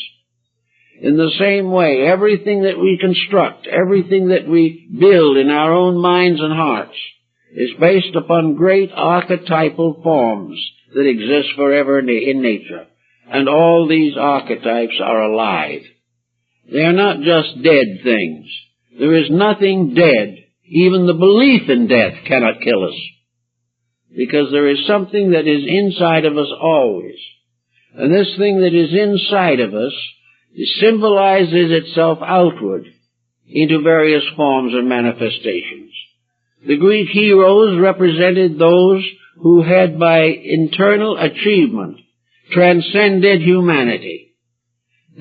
Speaker 2: In the same way, everything that we construct, everything that we build in our own minds and hearts, is based upon great archetypal forms that exist forever in nature. And all these archetypes are alive. They are not just dead things. There is nothing dead. Even the belief in death cannot kill us, because there is something that is inside of us always. And this thing that is inside of us symbolizes itself outward into various forms and manifestations. The Greek heroes represented those who had by internal achievement transcended humanity.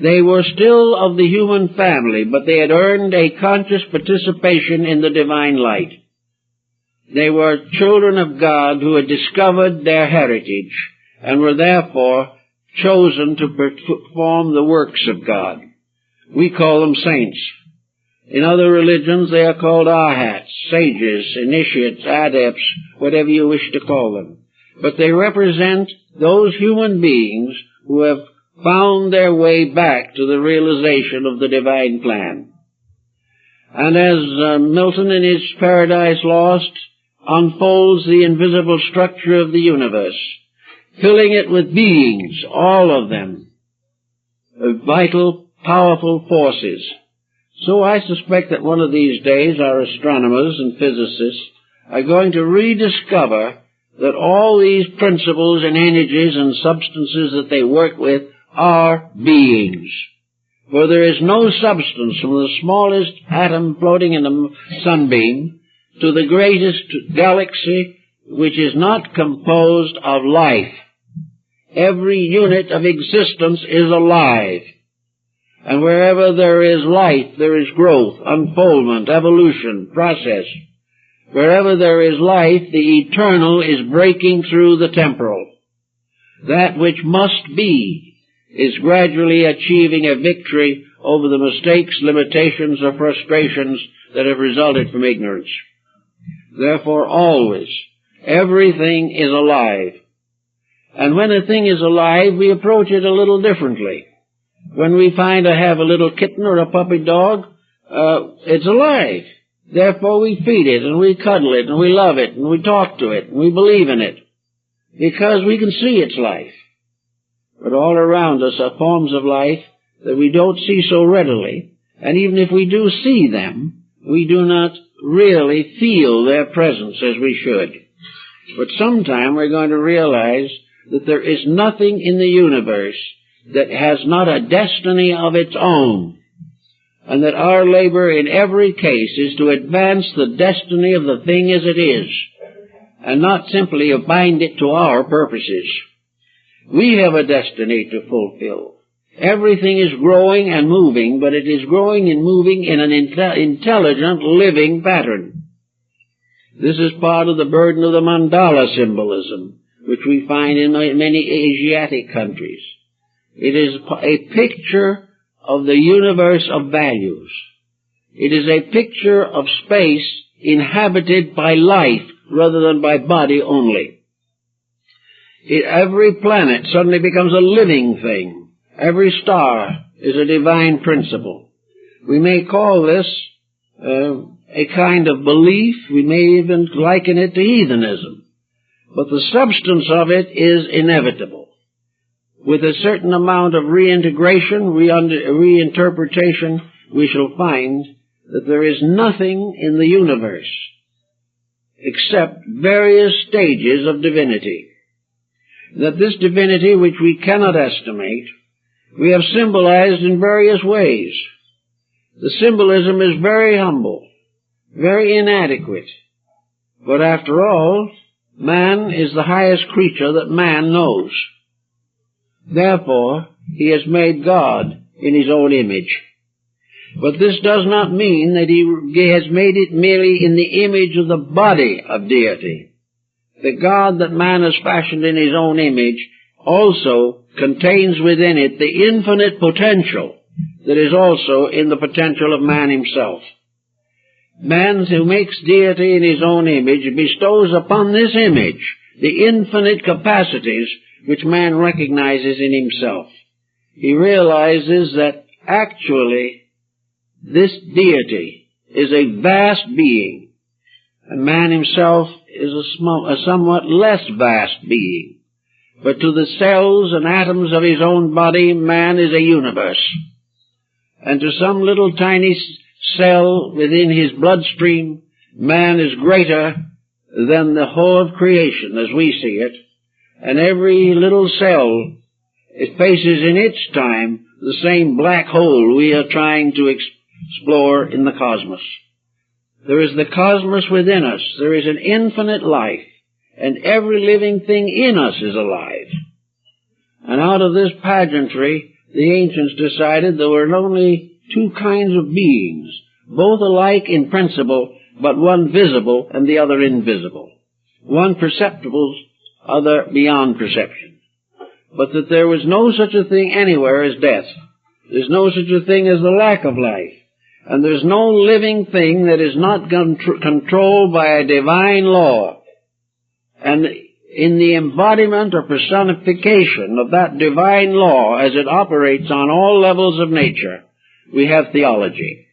Speaker 2: They were still of the human family, but they had earned a conscious participation in the divine light. They were children of God who had discovered their heritage and were therefore chosen to perform the works of God. We call them saints. In other religions they are called arhats, sages, initiates, adepts, whatever you wish to call them. But they represent those human beings who have found their way back to the realization of the divine plan. And as Milton in his Paradise Lost unfolds the invisible structure of the universe, filling it with beings, all of them, vital, powerful forces. So I suspect that one of these days our astronomers and physicists are going to rediscover that all these principles and energies and substances that they work with are beings. For there is no substance from the smallest atom floating in the sunbeam to the greatest galaxy which is not composed of life. Every unit of existence is alive. And wherever there is life, there is growth, unfoldment, evolution, process. Wherever there is life, the eternal is breaking through the temporal. That which must be is gradually achieving a victory over the mistakes, limitations, or frustrations that have resulted from ignorance. Therefore, always, everything is alive. And when a thing is alive, we approach it a little differently. When we find I have a little kitten or a puppy dog, it's alive. Therefore we feed it, and we cuddle it, and we love it, and we talk to it, and we believe in it, because we can see its life. But all around us are forms of life that we don't see so readily, and even if we do see them, we do not really feel their presence as we should. But sometime we're going to realize that there is nothing in the universe that has not a destiny of its own, and that our labor in every case is to advance the destiny of the thing as it is, and not simply bind it to our purposes. We have a destiny to fulfill. Everything is growing and moving, but it is growing and moving in an intelligent, living pattern. This is part of the burden of the mandala symbolism, which we find in many Asiatic countries. It is a picture of the universe of values. It is a picture of space inhabited by life rather than by body only. Every planet suddenly becomes a living thing. Every star is a divine principle. We may call this a kind of belief. We may even liken it to heathenism. But the substance of it is inevitable. With a certain amount of reintegration, reinterpretation, we shall find that there is nothing in the universe except various stages of divinity. That this divinity, which we cannot estimate, we have symbolized in various ways. The symbolism is very humble, very inadequate. But after all, man is the highest creature that man knows. Therefore, he has made God in his own image. But this does not mean that he has made it merely in the image of the body of deity. The God that man has fashioned in his own image also contains within it the infinite potential that is also in the potential of man himself. Man who makes deity in his own image bestows upon this image the infinite capacities which man recognizes in himself. He realizes that actually this deity is a vast being, and man himself is a somewhat less vast being. But to the cells and atoms of his own body, man is a universe. And to some little tiny cell within his bloodstream, man is greater than the whole of creation as we see it. And every little cell, it faces in its time the same black hole we are trying to explore in the cosmos. There is the cosmos within us. There is an infinite life, and every living thing in us is alive. And out of this pageantry, the ancients decided there were only two kinds of beings, both alike in principle, but one visible and the other invisible. One perceptible, other beyond perception. But that there was no such a thing anywhere as death. There's no such a thing as the lack of life. And there's no living thing that is not controlled by a divine law. And in the embodiment or personification of that divine law as it operates on all levels of nature, we have theology.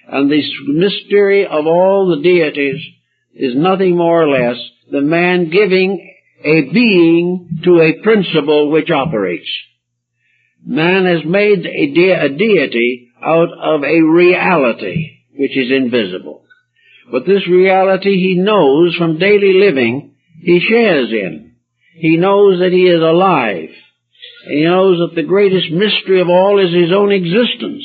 Speaker 2: And the mystery of all the deities is nothing more or less than man giving a being to a principle which operates. Man has made a deity out of a reality which is invisible. But this reality he knows from daily living he shares in. He knows that he is alive. He knows that the greatest mystery of all is his own existence,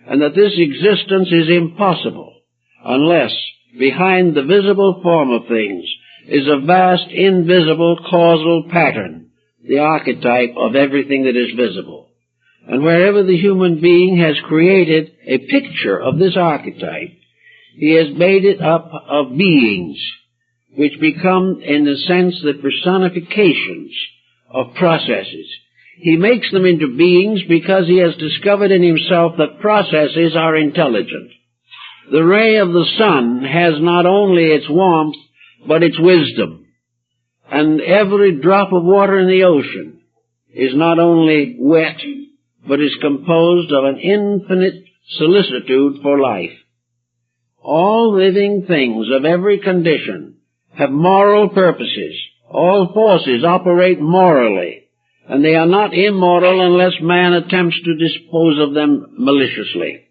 Speaker 2: and that this existence is impossible unless behind the visible form of things is a vast invisible causal pattern, the archetype of everything that is visible. And wherever the human being has created a picture of this archetype, he has made it up of beings, which become, in a sense, the personifications of processes. He makes them into beings because he has discovered in himself that processes are intelligent. The ray of the sun has not only its warmth, but its wisdom. And every drop of water in the ocean is not only wet, but is composed of an infinite solicitude for life. All living things of every condition have moral purposes. All forces operate morally, and they are not immortal unless man attempts to dispose of them maliciously.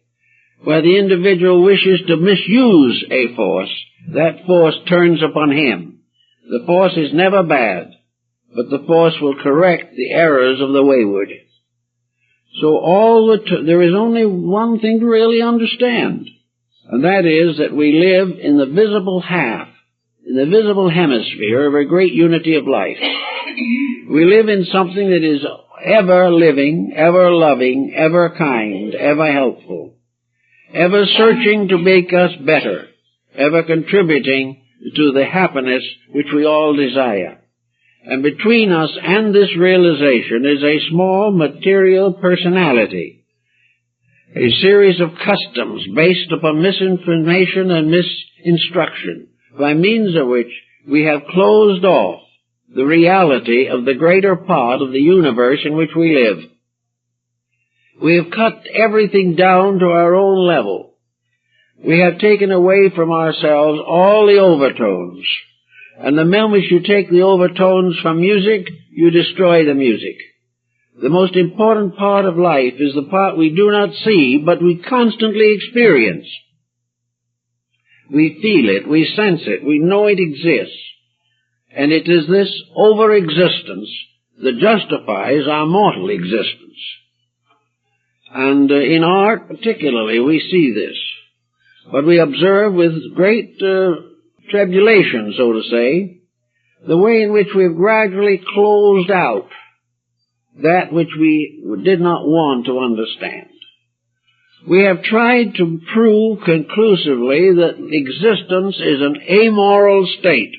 Speaker 2: Where the individual wishes to misuse a force, that force turns upon him. The force is never bad, but the force will correct the errors of the wayward. So there is only one thing to really understand, and that is that we live in the visible half, in the visible hemisphere of a great unity of life. We live in something that is ever living, ever loving, ever kind, ever helpful, ever searching to make us better, ever contributing to the happiness which we all desire. And between us and this realization is a small material personality, a series of customs based upon misinformation and misinstruction, by means of which we have closed off the reality of the greater part of the universe in which we live. We have cut everything down to our own level. We have taken away from ourselves all the overtones. And the moment you take the overtones from music, you destroy the music. The most important part of life is the part we do not see, but we constantly experience. We feel it, we sense it, we know it exists. And it is this over-existence that justifies our mortal existence. And in art particularly we see this. But we observe with great tribulation, so to say, the way in which we have gradually closed out that which we did not want to understand. We have tried to prove conclusively that existence is an amoral state.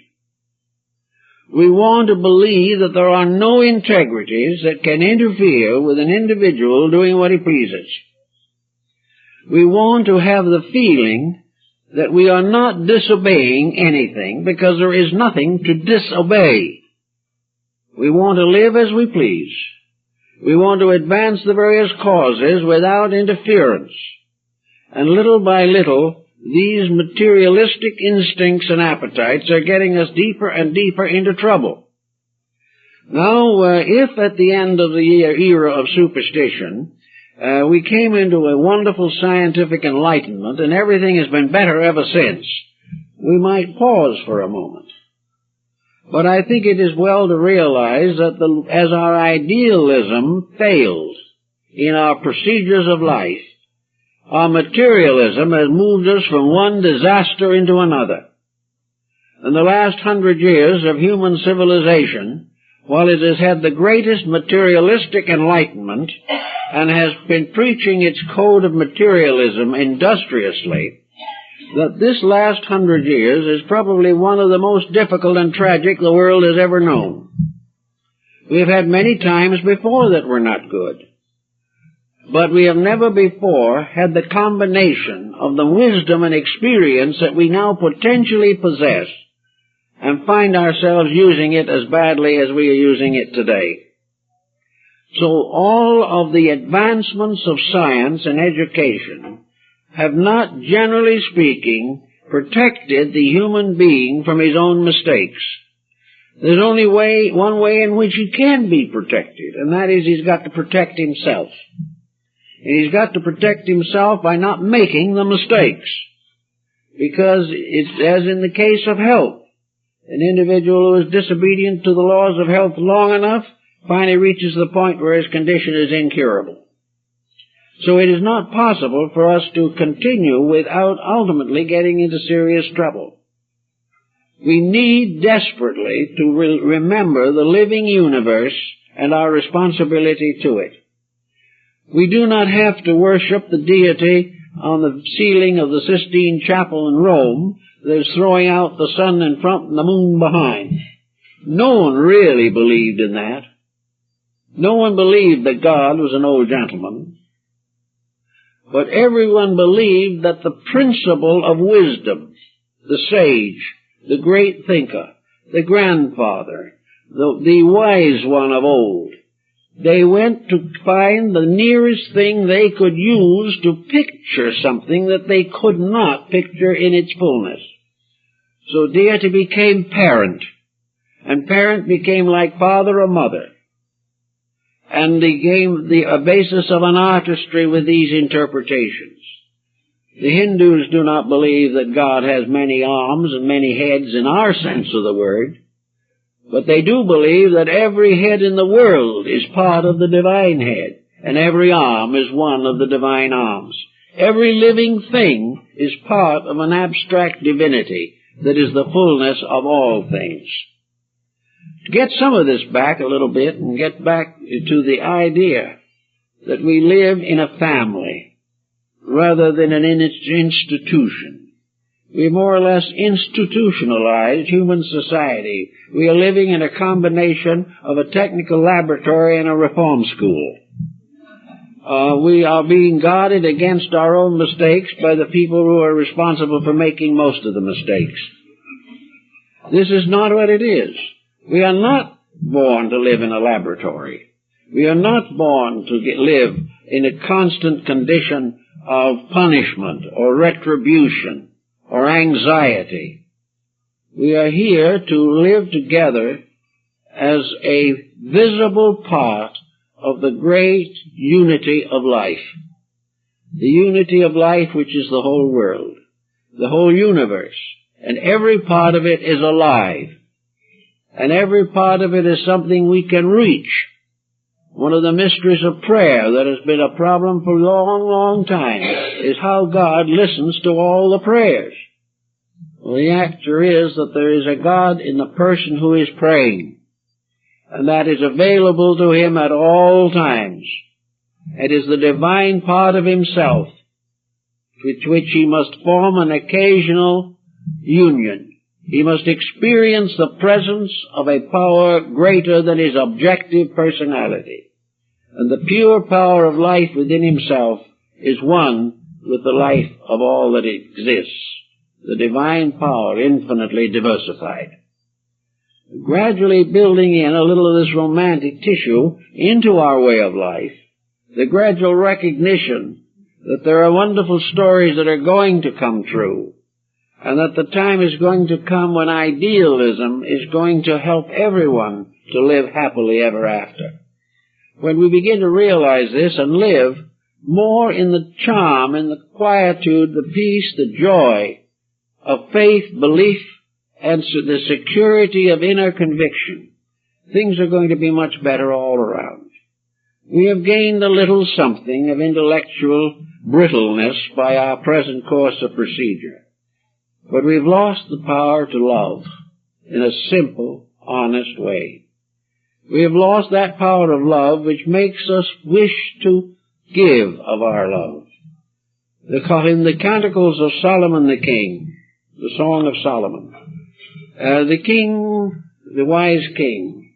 Speaker 2: We want to believe that there are no integrities that can interfere with an individual doing what he pleases. We want to have the feeling that we are not disobeying anything because there is nothing to disobey. We want to live as we please. We want to advance the various causes without interference. And little by little, these materialistic instincts and appetites are getting us deeper and deeper into trouble. Now, if at the end of the era of superstition, we came into a wonderful scientific enlightenment and everything has been better ever since, we might pause for a moment. But I think it is well to realize that as our idealism failed in our procedures of life, our materialism has moved us from one disaster into another. In the last 100 years of human civilization, while it has had the greatest materialistic enlightenment and has been preaching its code of materialism industriously, that this last 100 years is probably one of the most difficult and tragic the world has ever known. We have had many times before that were not good. But we have never before had the combination of the wisdom and experience that we now potentially possess and find ourselves using it as badly as we are using it today. So all of the advancements of science and education have not, generally speaking, protected the human being from his own mistakes. There's only one way in which he can be protected, and that is he's got to protect himself. And he's got to protect himself by not making the mistakes. Because it's as in the case of health. An individual who is disobedient to the laws of health long enough finally reaches the point where his condition is incurable. So it is not possible for us to continue without ultimately getting into serious trouble. We need desperately to remember the living universe and our responsibility to it. We do not have to worship the deity on the ceiling of the Sistine Chapel in Rome that is throwing out the sun in front and the moon behind. No one really believed in that. No one believed that God was an old gentleman. But everyone believed that the principle of wisdom, the sage, the great thinker, the grandfather, the wise one of old, they went to find the nearest thing they could use to picture something that they could not picture in its fullness. So deity became parent, and parent became like father or mother, and became a basis of an artistry with these interpretations. The Hindus do not believe that God has many arms and many heads in our sense of the word, but they do believe that every head in the world is part of the divine head, and every arm is one of the divine arms. Every living thing is part of an abstract divinity that is the fullness of all things. To get some of this back a little bit and get back to the idea that we live in a family rather than an institution. We more or less institutionalized human society. We are living in a combination of a technical laboratory and a reform school. We are being guarded against our own mistakes by the people who are responsible for making most of the mistakes. This is not what it is. We are not born to live in a laboratory. We are not born to live in a constant condition of punishment or retribution or anxiety. We are here to live together as a visible part of the great unity of life. The unity of life which is the whole world, the whole universe, and every part of it is alive. And every part of it is something we can reach. One of the mysteries of prayer that has been a problem for a long, long time is how God listens to all the prayers. Well, the answer is that there is a God in the person who is praying, and that is available to him at all times. It is the divine part of himself with which he must form an occasional union. He must experience the presence of a power greater than his objective personality. And the pure power of life within himself is one with the life of all that exists. The divine power infinitely diversified. Gradually building in a little of this romantic tissue into our way of life, the gradual recognition that there are wonderful stories that are going to come true, and that the time is going to come when idealism is going to help everyone to live happily ever after. When we begin to realize this and live more in the charm, in the quietude, the peace, the joy of faith, belief, and the security of inner conviction, things are going to be much better all around. We have gained a little something of intellectual brittleness by our present course of procedure. But we've lost the power to love in a simple, honest way. We have lost that power of love which makes us wish to give of our love. In the Canticles of Solomon the King, the Song of Solomon, the king, the wise king,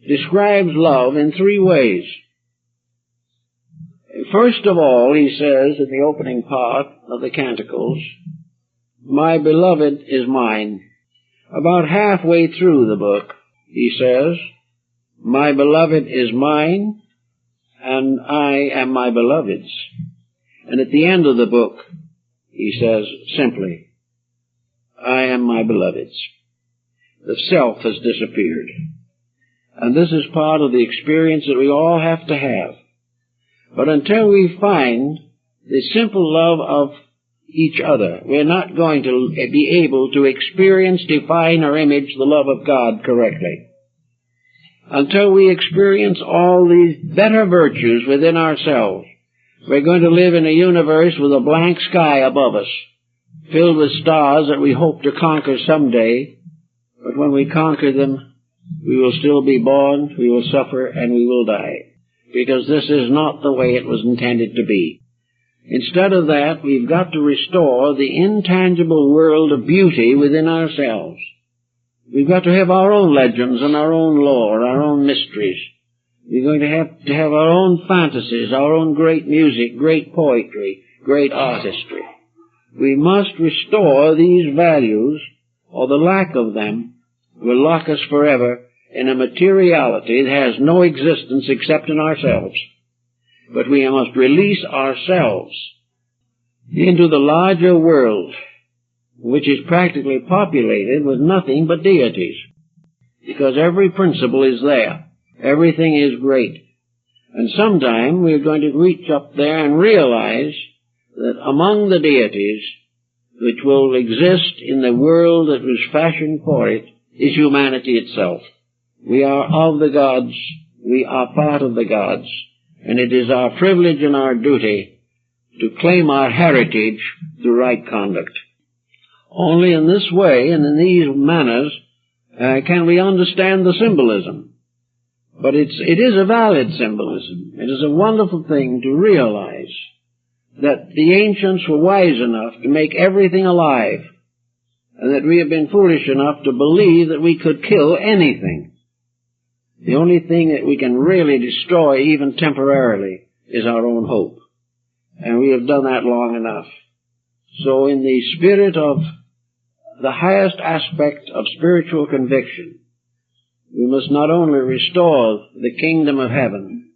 Speaker 2: describes love in three ways. First of all, he says in the opening part of the Canticles, "My beloved is mine." About halfway through the book, he says, "My beloved is mine, and I am my beloved's." And at the end of the book, he says simply, "I am my beloved's." The self has disappeared. And this is part of the experience that we all have to have. But until we find the simple love of each other, we're not going to be able to experience, define, or image the love of God correctly. Until we experience all these better virtues within ourselves, we're going to live in a universe with a blank sky above us, filled with stars that we hope to conquer someday. But when we conquer them, we will still be born, we will suffer, and we will die. Because this is not the way it was intended to be. Instead of that, we've got to restore the intangible world of beauty within ourselves. We've got to have our own legends and our own lore, our own mysteries. We're going to have our own fantasies, our own great music, great poetry, great artistry. We must restore these values, or the lack of them will lock us forever in a materiality that has no existence except in ourselves. But we must release ourselves into the larger world, which is practically populated with nothing but deities, because every principle is there. Everything is great. And sometime we're going to reach up there and realize that among the deities which will exist in the world that was fashioned for it is humanity itself. We are of the gods, we are part of the gods, and it is our privilege and our duty to claim our heritage through right conduct. Only in this way and in these manners can we understand the symbolism. But it is a valid symbolism. It is a wonderful thing to realize that the ancients were wise enough to make everything alive, and that we have been foolish enough to believe that we could kill anything. The only thing that we can really destroy, even temporarily, is our own hope. And we have done that long enough. So in the spirit of the highest aspect of spiritual conviction, we must not only restore the kingdom of heaven,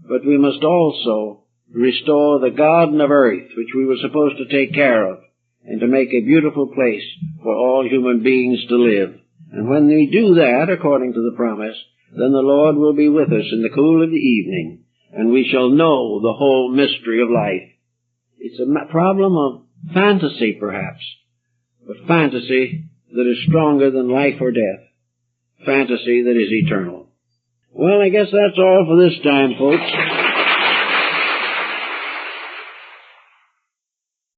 Speaker 2: but we must also restore the garden of earth, which we were supposed to take care of, and to make a beautiful place for all human beings to live. And when we do that, according to the promise, then the Lord will be with us in the cool of the evening, and we shall know the whole mystery of life. It's a problem of fantasy, perhaps, but fantasy that is stronger than life or death. Fantasy that is eternal. Well, I guess that's all for this time, folks.